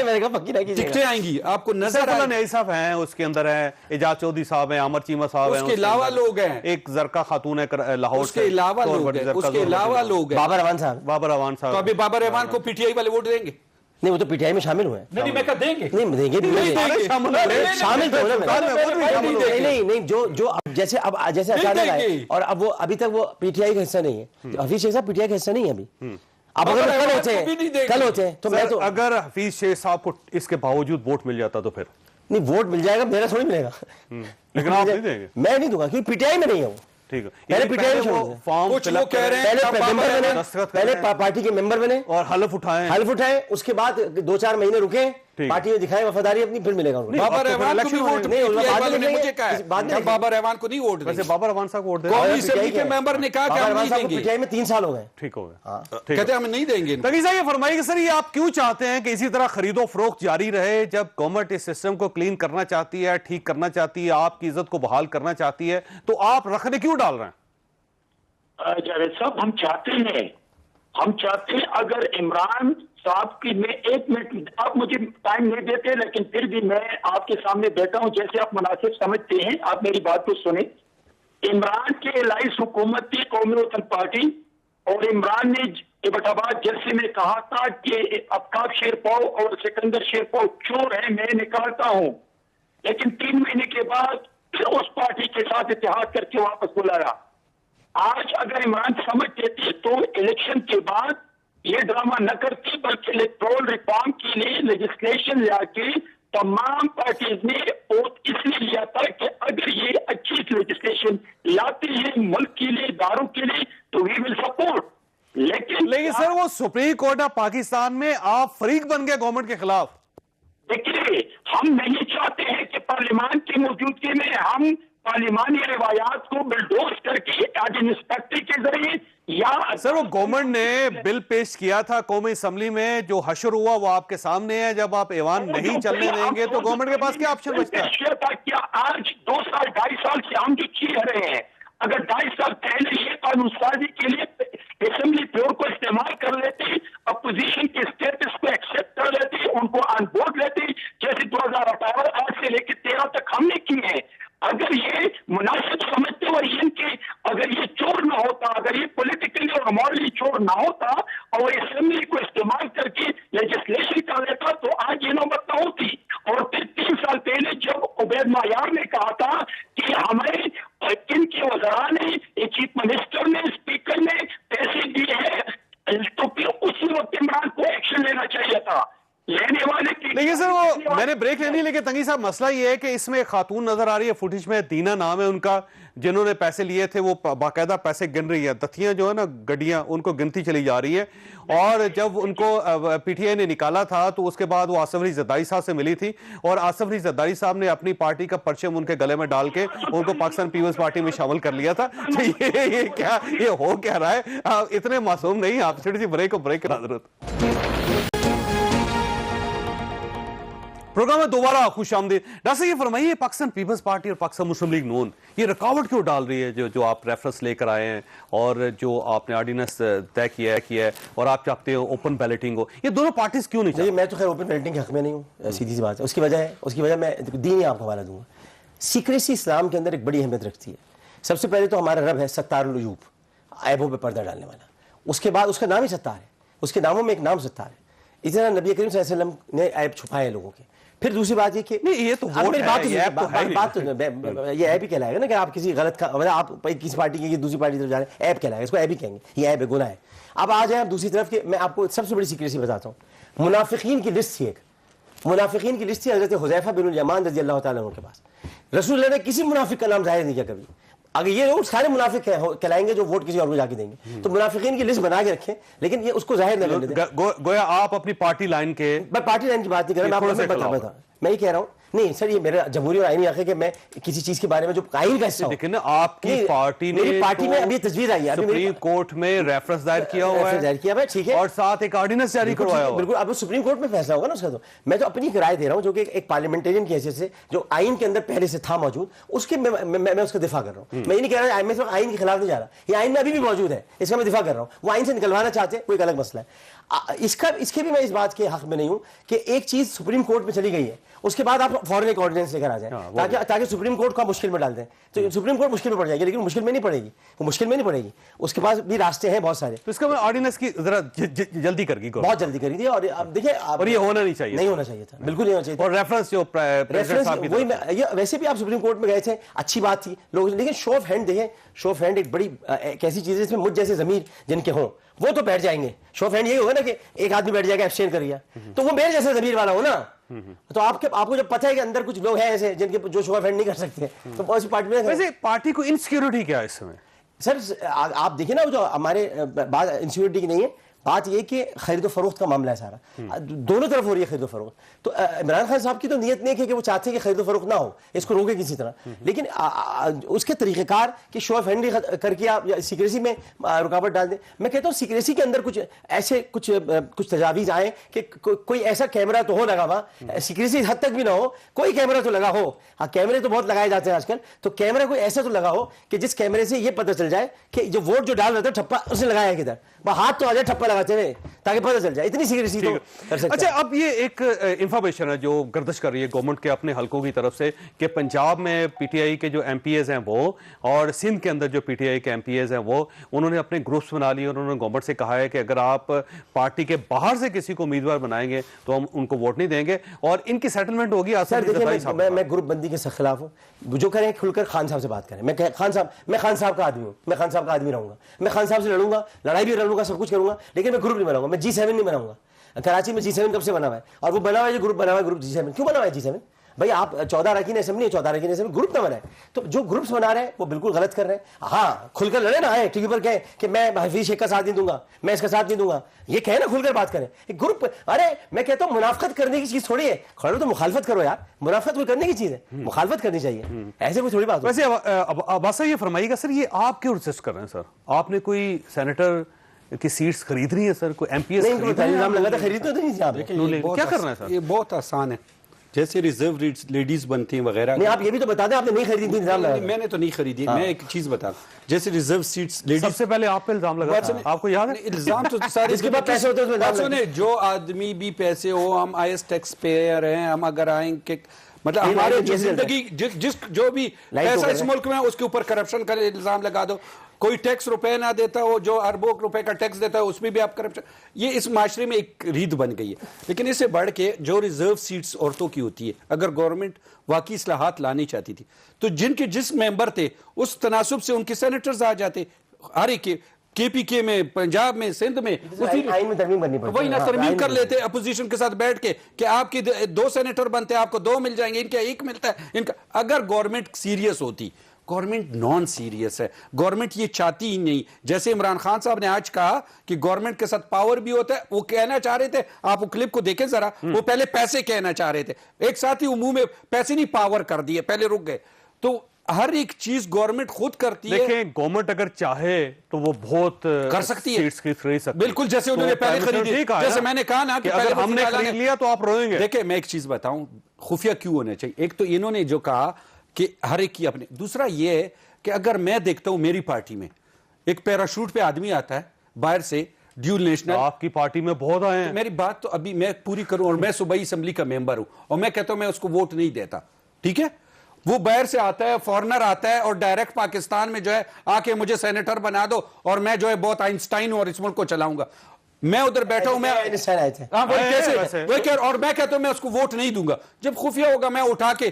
ٹکٹیں آئیں گی, آپ کو نظر آئے
نئی صاحب ہیں, اس کے اندر ہیں اعجاز چودھری صاحب ہیں, عامر چیمہ صاحب ہیں,
اس کے علاوہ لوگ ہیں,
ایک زرقا خاتون ہے لاہور,
اس کے علاوہ لوگ ہیں,
بابر احوان صاحب.
بابر احوان صاحب,
تو ابھی بابر احوان کو پی ٹی آئی والے ووٹ دیں گے؟
نہیں وہ تو پی ٹی آئی میں شامل ہوئے ہیں.
نہیں میں کہا دیں گے,
نہیں دیں گے, شامل تو نہیں, جو جیسے اب جیسے اچانک آئے, اور اب وہ ابھی تک وہ پی ٹی آئی کا حصہ نہیں ہے. حفیظ شیخ صاحب پی ٹی آئی کا حصہ نہیں ہے ابھی. اب اگر کل ہوتے ہیں تو میں تو,
اگر حفیظ شیخ صاحب کو اس کے باوجود ووٹ مل جاتا تو پھر
نہیں, ووٹ مل جائے گا, میرا تھوڑی ملے گا.
لیکن آپ نہیں دیں گے.
میں نہیں دوں گا کیونکہ پی ٹی آئی میں نہیں ہے وہ.
ٹھیک ہے,
پہلے پی ٹی آئی میں پہلے پارٹی کے ممبر بنے
اور حلف
اٹھائیں, اس کے بعد 2-4 مہینے رکیں, پارٹی میں دکھائیں وفاداری اپنی, پھر ملے گا.
بابر احوان کو بھی ووٹ مجھے کہا ہے, بابر احوان کو نہیں ووٹ دیں گے.
بابر احوان صاحب کو ووٹ دیں.
قومی اسمبلی کے ممبر نے کہا کہ ہم نہیں دیں گے.
پی ٹی آئی میں 3 سال ہو گئے.
ٹھیک ہو گیا,
کہتے ہیں ہم نہیں دیں گے.
تقی صاحب یہ فرمائیے کہ سر یہ آپ کیوں چاہتے ہیں کہ اسی طرح خرید و فروخت جاری رہے, جب گورنمنٹ اس سسٹم کو کلین کرنا چاہتی ہے, ٹھیک کرنا چاہتی ہے, آپ کی عزت کو بحال کرنا چاہتی ہے, تو آپ رکھنے کیوں ڈال رہے ہیں؟
جاوید صاحب ہم چاہتے ہیں اگر عمران صاحب کی, میں 1 منٹ آپ مجھے ٹائم نہیں دیتے, لیکن پھر بھی میں آپ کے سامنے بیٹھا ہوں, جیسے آپ مناسب سمجھتے ہیں, آپ میری بات کو سنیں. عمران کے لائس حکومت تھی قومی وطن پارٹی, اور عمران نے ایبٹ آباد جلسے میں کہا تھا کہ افکار شیرپاؤ اور سکندر شیرپاؤ چور ہیں, میں نکالتا ہوں. لیکن 3 مہینے کے بعد پھر اس پارٹی کے ساتھ اتحاد کر کے واپس بلایا. آج اگر عمران سمجھ دیتی تو الیکشن کے بعد یہ ڈرامہ نہ کرتی, بلکہ الیکٹرول ریفارم کے لیے لیجسلیشن لا کے تمام پارٹیز نے ووٹ اس لیے لیا تھا کہ اگر یہ اچھی لیجسلیشن لاتی ہے ملک کے لیے, اداروں کے لیے, تو وی ول سپورٹ.
لیکن سر وہ سپریم کورٹ آف پاکستان میں آپ فریق بن گئے گورنمنٹ کے خلاف.
دیکھیے ہم نہیں چاہتے ہیں کہ پارلیمان کی موجودگی میں ہم پارلیمانی روایات کو بلڈوز کر کے آج انسپیکٹر کے ذریعے یا
سر وہ گورنمنٹ نے بل پیش کیا تھا قومی اسمبلی میں, جو حشر ہوا وہ آپ کے سامنے ہے. جب آپ ایوان نہیں چلنے دیں گے تو گورنمنٹ کے پاس کیا آپشن بچتا ہے؟
کیا آج 2 سال 2.5 سال سے ہم جو چیز رہے ہیں, اگر 2.5 سال پہلے یہ قانون سازی کے لیے اسمبلی فلور کو استعمال کر لیتے, اپوزیشن کے اسٹیٹس کو ایکسپٹ کر لیتے, ان کو آن بورڈ لیتے, جیسے 2018 آج سے لے کے 13 تک ہم نے کیے ہیں, اگر یہ مناسب سمجھتے ہوئے ان کے اگر یہ چور نہ ہوتا, اگر یہ پولیٹیکلی اور مورلی چور نہ ہوتا اور اسمبلی کو استعمال کر کے لیجسلیشن کر لیتا تو آج یہ نوبت نہ ہوتی. اور پھر 3 سال پہلے جب عبید مایار نے کہا تھا کہ ہمارے ان کے وزراء نے, چیف منسٹر نے, اسپیکر نے پیسے دیے ہیں, تو پھر اسی وقت عمران کو ایکشن لینا چاہیے تھا. لینے والے کی
لیکن سر وہ میں نے بریک لینی, لیکن تنگی صاحب مسئلہ یہ ہے کہ اس میں ایک خاتون نظر آ رہی ہے فوٹیج میں, دینا نام ہے ان کا, جنہوں نے پیسے لیے تھے, وہ باقاعدہ پیسے گن رہی ہے. دتیاں جو ہے نا گڈیاں, ان کو گنتی چلی جا رہی ہے. اور جب ان کو پی ٹی آئی نے نکالا تھا تو اس کے بعد وہ آصف علی زرداری صاحب سے ملی تھی, اور آصف علی زرداری صاحب نے اپنی پارٹی کا پرچم ان کے گلے میں ڈال کے ان کو پاکستان پیپلز پارٹی میں شامل کر لیا تھا. یہ ہو کیا رہا ہے؟ اتنے معصوم نہیں آپ, چھوٹی سی بریک کرا ضرورت. پروگرام میں دوبارہ خوش آمدید. ڈاکٹر صاحب یہ فرمائیے, پاکستان پیپلز پارٹی اور پاکستان مسلم لیگ نون یہ رکاوٹ کیوں ڈال رہی ہے جو آپ ریفرنس لے کر آئے ہیں اور جو آپ نے آرڈیننس طے کیا ہے اور آپ چاہتے ہیں اوپن بیلٹنگ ہو, یہ دونوں پارٹیز کیوں نہیں چاہتے؟
میں تو خیر اوپن بیلٹنگ کے حق میں نہیں ہوں, سیدھی سی بات ہے. اس کی وجہ میں دینی آپ کو حوالہ دوں گا. سیکریسی اسلام کے اندر ایک بڑی اہمیت رکھتی ہے. سب سے پہلے تو ہمارا رب ہے ستار العیوب, عیبوں پہ پردہ ڈالنے والا. اس کے بعد اس کا نام ہی ستار ہے, اس کے ناموں میں ایک نام ستار ہے. اسی طرح نبی کریم صلی اللہ علیہ وسلم نے عیب چھپائے لوگوں کے. پھر دوسری بات یہ کہ
یہ تو
یہ ایب ہی کہلائے گا نا کہ آپ کسی غلط کا, آپ کسی پارٹی کی دوسری پارٹی طرف جا رہے ہیں, ایب کہلائے گا, اس کو ایب ہی کہیں گے, یہ ایب ہے, گناہ ہے. اب آ جائیں آپ دوسری طرف کہ میں آپ کو سب سے بڑی سیکریسی بتاتا ہوں. منافقین کی لسٹ تھی, ایک منافقین کی لسٹ تھی حضرت حذیفہ بن الیمان رضی اللہ تعالیٰ عنہ کے پاس. رسول اللہ نے کسی منافق کا نام ظاہر نہیں کیا کبھی. اگر یہ لوگ سارے منافق کہلائیں گے جو ووٹ کسی اور کو جا کے دیں گے, تو منافقین کی لسٹ بنا کے رکھیں, لیکن یہ اس کو ظاہر نہ کرنے دیں.
گویا آپ اپنی پارٹی لائن کے,
میں پارٹی لائن کی بات نہیں کر رہا, میں یہ کہہ رہا ہوں نہیں سر, یہ میرا جمہوری اور آئینی حق ہے کہ میں کسی چیز کے بارے میں جو آئین کا حصہ ہوں.
لیکن آپ کی پارٹی نے,
میری پارٹی میں ابھی تجویز آئی ہے,
سپریم کورٹ میں ریفرنس دائر کیا ہوا ہے,
ٹھیک ہے,
اور ساتھ ایک آرڈیننس جاری کروایا ہوا ہے.
بالکل, اب سپریم کورٹ میں فیصلہ ہوگا نا اس کا. تو میں تو اپنی رائے دے رہا ہوں جو کہ ایک پارلیمنٹرین کی حیثیت سے جو آئین کے اندر پہلے سے تھا موجود, اس کے میں اس کا دفاع کر رہا ہوں. میں یہ نہیں کہہ رہا میں صرف آئین کے خلاف نہیں جا رہا, یہ آئین میں ابھی بھی موجود ہے, اس کا میں دفاع کر رہا ہوں. وہ آئین سے نکلوانا چاہتے ہیں, کوئی ایک الگ مسئلہ ہے. اس کے بھی میں اس بات کے حق میں نہیں ہوں کہ ایک چیز سپریم کورٹ میں چلی گئی ہے, اس کے بعد آپ فوراً ایک آرڈیننس لے کر آ جائیں تاکہ سپریم کورٹ کو آپ مشکل میں ڈال دیں. تو سپریم کورٹ مشکل میں پڑ جائے گی, لیکن مشکل میں نہیں پڑے گی, وہ مشکل میں نہیں پڑے گی, اس کے پاس بھی راستے ہیں بہت سارے.
تو اس کا میں آرڈیننس کی ذرا جلدی کر گئی,
بہت جلدی کری تھی. اور اب دیکھیں,
اور یہ ہونا نہیں چاہیے,
نہیں ہونا چاہیے تھا, بالکل نہیں ہونا چاہیے.
اور ریفرنس جو
وہی ویسے بھی آپ سپریم کورٹ میں گئے تھے, اچھی بات تھی لوگ, لیکن شو آف ہینڈ دیکھیں, شو آف ہینڈ ایک بڑی ایک ایسی چیز ہے جس میں مجھ جیسے ضمیر جن کے ہوں وہ تو بیٹھ جائیں گے. شو آف ہینڈ یہی ہوگا نا کہ ایک آدمی بیٹھ جائے گا ایبسٹین کر گیا, تو وہ میرے جیسے ضمیر والا ہو نا. تو آپ کو جب پتہ ہے کہ اندر کچھ لوگ ہیں ایسے جن کے جو شو آف ہینڈ نہیں کر سکتے, تو بہت سی پارٹی میں
ویسے پارٹی کو انسیکیورٹی کیا ہے اس میں؟
سر آپ دیکھیں نا, جو ہمارے بات انسیکیورٹی کی نہیں ہے, بات یہ کہ خرید و فروخت کا معاملہ ہے سارا, دونوں طرف ہو رہی ہے خرید و فروخت. تو عمران خان صاحب کی تو نیت نہیں ہے کہ وہ چاہتے ہیں کہ خرید و فروخت نہ ہو, اس کو روکے کسی طرح, لیکن اس کے طریقہ کار کہ شو آف ہینڈ کر کے آپ سیکریسی میں رکاوٹ ڈال دیں. میں کہتا ہوں سیکریسی کے اندر کچھ ایسے کچھ تجاویز آئیں کہ کوئی ایسا کیمرہ تو ہو لگا ہوا, سیکریسی حد تک بھی نہ ہو, کوئی کیمرہ تو لگا ہو. ہاں کیمرے تو بہت لگائے جاتے ہیں آج کل, تو کیمرہ کوئی ایسا تو لگا ہو کہ جس کیمرے سے یہ پتہ چل جائے کہ جو ووٹ جو ڈال رہا تھا ٹھپا اس نے لگایا ہے کدھر, ہاتھ تو آ جائے ٹھپا لگاتے ہوئے تاکہ پتہ چل جائے. اتنی سیکریسی تو کر سکتے ہیں.
اچھا, اب یہ ایک انفارمیشن ہے جو گردش کر رہی ہے گورنمنٹ کے اپنے حلقوں کی طرف سے کہ پنجاب میں پی ٹی آئی کے جو ایم پی ایز ہیں وہ, اور سندھ کے اندر جو پی ٹی آئی کے ایم پی ایز ہیں وہ, انہوں نے اپنے گروپس بنا لیے, اور انہوں نے گورنمنٹ سے کہا ہے کہ اگر آپ پارٹی کے باہر سے کسی کو امیدوار بنائیں گے تو ہم ان کو ووٹ نہیں دیں گے, اور ان کی سیٹلمنٹ ہوگی.
سر دیکھیں, میں گروپ بندی کے خلاف ہوں, جو کریں کھل کر خان صاحب سے بات کریں. میں خان صاحب کا آدمی ہوں, میں خان صاحب کا آدمی رہوں گا, میں خان صاحب سے لڑوں گا, لڑائی بھی لڑوں گا, سب کچھ کروں گا, لیکن میں گروپ نہیں بناؤں گا, میں G7 نہیں بناؤں گا. کراچی میں G7 کب سے بنا ہوا ہے, اور وہ بنا ہوا ہے جو گروپ بنا ہوا ہے, گروپ G7 کیوں بنا ہوا ہے G7؟ بھائی آپ 14 اراکین اسمبلی ہے, 14 اراکین اسمبلی گروپ نہ بنائے. تو جو گروپس بنا رہے ہیں وہ بالکل غلط کر رہے ہیں. ہاں کھل کر لڑے نا, آئے ٹی وی پر کہیں کہ میں حفیظ شیخ کا ساتھ نہیں دوں گا, میں اس کا ساتھ نہیں دوں گا, یہ کہیں نا, کھل کر بات کریں. ایک گروپ, ارے میں کہتا ہوں منافقت کرنے کی چیز تھوڑی ہے, کھڑے تو مخالفت کرو یار, منافقت کوئی کرنے کی چیز ہے, مخالفت کرنی چاہیے, ایسے کوئی تھوڑی بات.
ویسے عباس صاحب یہ فرمائیے گا سر, یہ آپ کیوں ریسسٹ کر رہے ہیں سر؟ آپ نے کوئی سینیٹر کی سیٹس خرید رہی ہیں سر, کوئی ایم پی ایس
نظام لگا تھا خرید تو نہیں آپ.
کیا کر رہے ہیں سر؟
یہ بہت آسان ہے, جیسے ریزرو لیڈیز بنتی ہیں وغیرہ.
نہیں آپ یہ بھی تو بتا دیں, آپ نے نہیں خریدی تھی نظام لگا.
میں نے تو نہیں خریدی. میں ایک چیز بتا دوں, جیسے ریزرو سیٹس لیڈیز,
سب سے پہلے آپ پہ الزام لگا تھا, آپ کو یاد ہے؟
الزام تو سارے
جس کے پاس پیسے ہوتے ہیں اس میں الزام
سنیں, جو آدمی بھی پیسے ہو, ہم آئی ایس ٹیکس پیئر ہیں, ہم اگر آئیں کہ مطلب ہمارے جو زندگی جو بھی پیسہ اس ملک میں اس کے اوپر کرپشن کا الزام لگا دو. کوئی ٹیکس روپے نہ دیتا ہو, جو اربوں روپے کا ٹیکس دیتا ہے اس میں بھی آپ کرپشن. یہ اس معاشرے میں ایک ریت بن گئی ہے. لیکن اس سے بڑھ کے جو ریزرو سیٹس عورتوں کی ہوتی ہے, اگر گورنمنٹ واقعی اصلاحات لانی چاہتی تھی تو جن کے جس ممبر تھے اس تناسب سے ان کے سینیٹرز آ جاتے. ہر ایک کے پی کے میں, پنجاب میں, سندھ میں,
آئین میں ترمیم کرنی پڑتی,
وہی نہ ترمیم کر لیتے اپوزیشن کے ساتھ بیٹھ کے کہ آپ کے 2 سینیٹر بنتے ہیں, آپ کو 2 مل جائیں گے, ان کا 1 ملتا ہے, ان کا. اگر گورنمنٹ سیریس ہوتی, گورنمنٹ نان سیریس ہے, گورنمنٹ یہ چاہتی ہی نہیں. جیسے عمران خان صاحب نے آج کہا کہ گورنمنٹ کے ساتھ پاور بھی ہوتا ہے, وہ کہنا چاہ رہے تھے, آپ وہ کلپ کو دیکھیں ذرا, وہ پہلے پیسے کہنا چاہ رہے تھے, ایک ساتھ ہی منہ میں پیسے نہیں پاور کر دیے, پہلے رک گئے. تو ہر ایک چیز گورنمنٹ خود کرتی ہے.
دیکھیں گورنمنٹ اگر چاہے تو وہ بہت
کر سکتی ہے,
سیٹس خرید سکتی ہے.
بالکل جیسے انہوں نے پہلے خریدی, جیسے میں نے کہا نا کہ
اگر ہم نے خرید لیا تو آپ روئیں گے.
دیکھیں میں ایک چیز بتاؤں, خفیہ کیوں ہونا چاہیے. ایک تو انہوں نے جو کہا کہ ہر ایک کی اپنے, دوسرا یہ ہے کہ اگر میں دیکھتا ہوں میری پارٹی میں ایک پیراشوٹ پہ آدمی آتا ہے باہر سے, ڈیول نیشنل,
آپ کی پارٹی میں بہت آئے ہیں.
میری بات تو ابھی میں پوری کروں, اور میں صوبائی اسمبلی کا ممبر ہوں, اور میں کہتا ہوں میں اس کو ووٹ نہیں دیتا, ٹھیک ہے. وہ باہر سے آتا ہے, فورنر آتا ہے, اور ڈائریکٹ پاکستان میں جو ہے آ کے مجھے سینیٹر بنا دو, اور میں جو ہے بہت آئنسٹائن ہوں اور اس ملک کو چلاؤں گا. میں ادھر بیٹھا ہوں, میں اور میں کہتا ہوں میں اس کو ووٹ نہیں دوں گا. جب خفیہ ہوگا میں اٹھا کے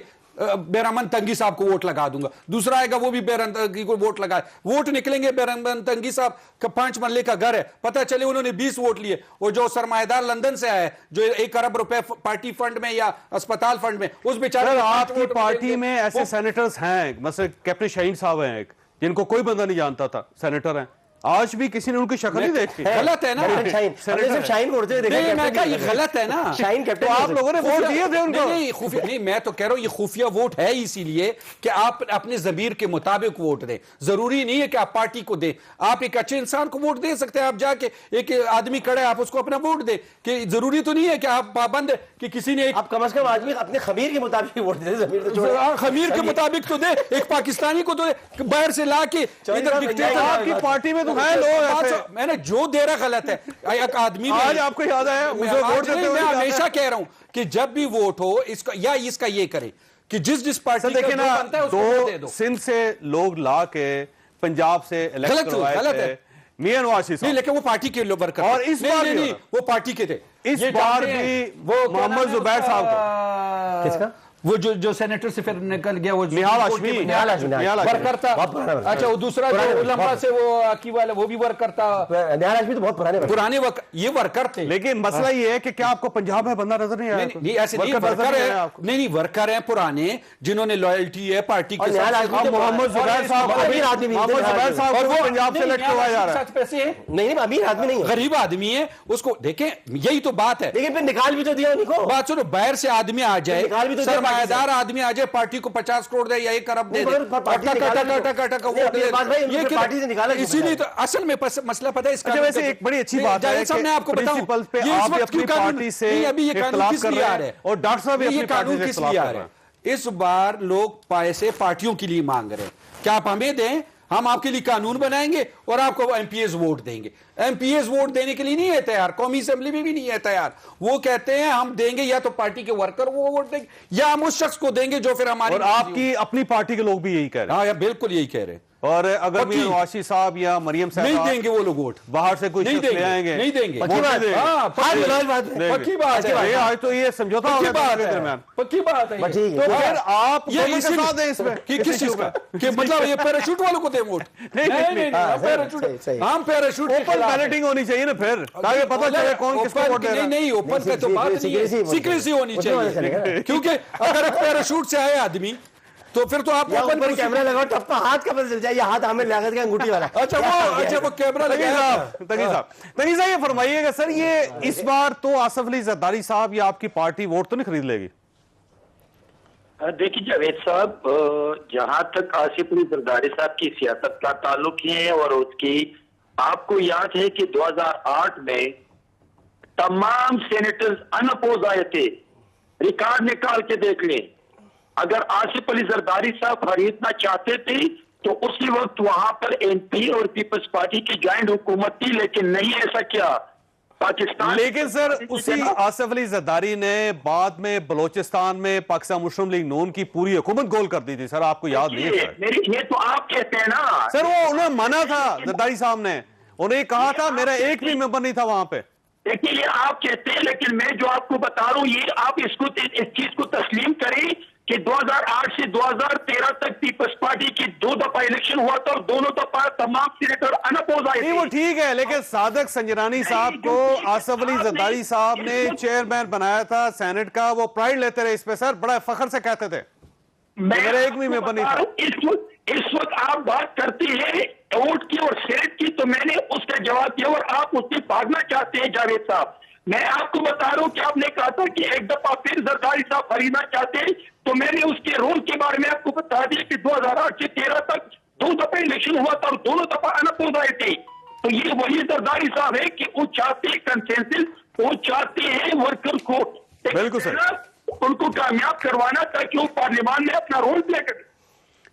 بیرامن تنگی صاحب کو ووٹ لگا دوں گا, دوسرا آئے گا وہ بھی بیرامن تنگی کو ووٹ لگائے. ووٹ نکلیں گے, بیرامن تنگی صاحب کا 5 مرلے کا گھر ہے, پتہ چلے انہوں نے 20 ووٹ لیے, اور جو سرمایہ دار لندن سے آیا ہے جو 1 ارب روپے پارٹی فنڈ میں یا اسپتال فنڈ میں, اس بیچارے.
آپ کی پارٹی میں ایسے سینیٹرز ہیں, مثلا کیپٹن شاہین صاحب ہیں ایک, جن کو کوئی بندہ نہیں جانتا تھا, سینیٹر ہیں, آج بھی کسی نے ان کی شکل نہیں دیکھی.
غلط ہے نا,
شاہین کو
میں کہا یہ غلط ہے نا.
تو آپ لوگوں نے ووٹ دیے تھے ان کو.
نہیں, میں تو کہہ رہا ہوں یہ خفیہ ووٹ ہے اسی لیے کہ آپ اپنے ضمیر کے مطابق ووٹ دیں. ضروری نہیں ہے کہ آپ پارٹی کو دیں, آپ ایک اچھے انسان کو ووٹ دے سکتے ہیں. آپ جا کے ایک آدمی کھڑا ہے, آپ اس کو اپنا ووٹ دیں, کہ ضروری تو نہیں ہے کہ آپ پابند ہے کہ کسی نے.
آپ کم از کم آدمی اپنے خمیر کے مطابق ووٹ دیں,
خمیر کے مطابق تو دے, ایک پاکستانی کو تو باہر سے لا کے
آپ کی پارٹی میں تو ہیں لوگ,
میں نے جو دے رہا غلط ہے. ایک آدمی,
آج آپ کو یاد ہے
میں ہمیشہ کہہ رہا ہوں کہ جب بھی ووٹ ہو اس کا یا اس کا یہ کریں کہ جس پارٹی
دیکھیں نا, 2 سندھ سے لوگ لا کے پنجاب سے الیکشن کروائے تھے میاں نواز شریف صاحب,
لیکن وہ پارٹی کے لوگ ورکر,
اور اس بار
نہیں وہ پارٹی کے تھے.
اس بار بھی وہ محمد زبیر صاحب کو,
کس کا,
وہ جو سینیٹر سے پھر نکل گیا, وہ
نہال ہاشمی
ورکر تھا. اچھا وہ دوسرا جو لمبا سے وہ عقیب والا وہ بھی ورکر تھا.
نہال ہاشمی تو بہت
پرانے یہ ورکر تھے.
لیکن مسئلہ یہ ہے کہ کیا آپ کو پنجاب میں بندہ نظر نہیں آیا؟
نہیں ایسے نہیں, ورکر ہے, نہیں ورکر ہیں پرانے جنہوں نے لائلٹی ہے پارٹی کے ساتھ.
محمد زبیر صاحب,
امیر آدمی,
محمد زبیر صاحب
اور وہ
پنجاب سے الیکٹ کروایا جا رہا ہے.
پیسے ہیں,
نہیں امیر آدمی نہیں,
غریب آدمی ہے, اس کو دیکھیں, یہی تو بات ہے.
لیکن پھر نکال بھی تو دیا ان کو.
بات سنو, باہر سے آدمی آ جائے, سرمایہ دار آدمی آ جائے, پارٹی کو 50 کروڑ دے یا 1 ارب دے, اسی لیے تو اصل میں مسئلہ پتہ ہے اس کا.
ویسے ایک بڑی اچھی بات ہے کہ
میں آپ کو بتاؤں
آپ اپنی پارٹی سے اختلاف کر رہے ہیں, اور ڈاکٹر صاحب بھی اپنی پارٹی سے اختلاف کر رہے ہیں.
اس بار لوگ پیسے پارٹیوں کے لیے مانگ رہے ہیں, کیا آپ ہمیں دیں, ہم آپ کے لیے قانون بنائیں گے اور آپ کو ایم پی ایز ووٹ دیں گے. ایم پی ایز ووٹ دینے کے لیے نہیں ہے تیار, قومی اسمبلی میں بھی نہیں ہے تیار. وہ کہتے ہیں ہم دیں گے یا تو پارٹی کے ورکر وہ ووٹ دیں گے, یا ہم اس شخص کو دیں گے جو پھر ہماری.
اور آپ کی اپنی پارٹی کے لوگ بھی یہی کہہ رہے ہیں.
ہاں بالکل یہی کہہ رہے ہیں.
اور اگر بھی نواشی صاحب یا مریم صاحب
نہیں دیں گے وہ لوگ ووٹ,
باہر سے کوئی
نہیں
شخص
دیں
لے
گے,
آئیں گے,
نہیں دیں گے.
پکی بات ہے,
ہاں پکی بات ہے,
آج تو یہ سمجھوتا ہو گیا
پکی
کے درمیان.
بات ہے.
تو پھر آپ
یہ
دونوں کے ساتھ ہیں اس میں
کہ کس چیز کا کہ مطلب یہ پیراشوٹ والوں کو دیں ووٹ؟ نہیں, ہم پیراشوٹ
اوپن بیلٹنگ ہونی چاہیے نا پھر, تاکہ پتہ چلے کون کس کو ووٹ دے رہا ہے.
نہیں, اوپن کا تو بات نہیں ہے, سیکریسی ہونی چاہیے, کیونکہ اگر پیراشوٹ سے آئے آدمی تو پھر تو آپ اوپن
پر کیمرہ لگاؤ تو اپنا ہاتھ کا پتہ چل جائے یہ ہاتھ عامر لیاقت کا انگوٹھی والا.
اچھا وہ کیمرہ لگایا.
تقی صاحب یہ فرمائیے گا سر, یہ اس بار تو آصف علی زرداری صاحب یا آپ کی پارٹی ووٹ تو نہیں خرید لے گی؟
دیکھیے جاوید صاحب, جہاں تک آصف علی زرداری صاحب کی سیاست کا تعلق ہے اور اس کی, آپ کو یاد ہے کہ 2008 میں تمام سینیٹرز ان اپوز آئے تھے, ریکارڈ نکال کے دیکھ لیں. اگر آصف علی زرداری صاحب خریدنا چاہتے تھے تو اسی وقت وہاں پر این پی اور پیپلز پارٹی کی جوائنٹ حکومت تھی, لیکن نہیں ایسا کیا پاکستان.
لیکن سر اسی آصف علی زرداری نے بعد میں بلوچستان میں پاکستان مسلم لیگ نون کی پوری حکومت گول کر دی تھی سر, آپ کو یاد نہیں ہے؟
یہ تو آپ کہتے ہیں نا
سر, وہ انہوں نے مانا تھا زرداری صاحب نے, انہیں کہا تھا میرا ایک بھی ممبر نہیں تھا وہاں پہ.
دیکھیے یہ آپ کہتے ہیں, لیکن میں جو آپ کو بتا رہا ہوں یہ آپ اس چیز کو تسلیم کریں کہ 2008 سے 2013 تک پیپلز پارٹی کی 2 دفعہ الیکشن ہوا تھا اور دونوں دفعہ تمام سینیٹر ان اپوز آئے
نہیں, وہ ٹھیک ہے, لیکن صادق سنجرانی صاحب کو آصف علی زرداری صاحب نے چیئرمین بنایا تھا سینٹ کا, وہ پرائیڈ لیتے رہے اس پہ سر, بڑا فخر سے کہتے تھے میرا ایک بھی ممبر نہیں تھا.
اس وقت آپ بات کرتے ہیں ووٹ کی اور سینٹ کی, تو میں نے اس کا جواب دیا اور آپ اس سے بھاگنا چاہتے ہیں جاوید صاحب. میں آپ کو بتا رہا ہوں کہ آپ نے کہا تھا کہ ایک دفعہ پھر زرداری صاحب خریدنا چاہتے ہیں, تو میں نے اس کے رول کے بارے میں آپ کو بتا دیا کہ 2008 سے 13 تک 2 دفعہ الیکشن ہوا تھا اور دونوں دفعہ ان اپوز آئے تھے. تو یہ وہی زرداری صاحب ہے کہ وہ چاہتے ہیں کنسنسس, وہ چاہتے ہیں ورکر کو
بالکل سر
ان کو کامیاب کروانا تاکہ وہ پارلیمان میں اپنا رول پلے کریں.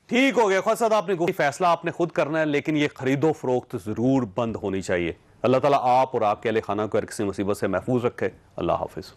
ٹھیک ہو گیا خواجہ صاحب, آپ نے فیصلہ آپ نے خود کرنا ہے, لیکن یہ خرید و فروخت ضرور بند ہونی چاہیے. اللہ تعالیٰ آپ اور آپ کے اہل خانہ کو ہر کسی مصیبت سے محفوظ رکھے. اللہ حافظ.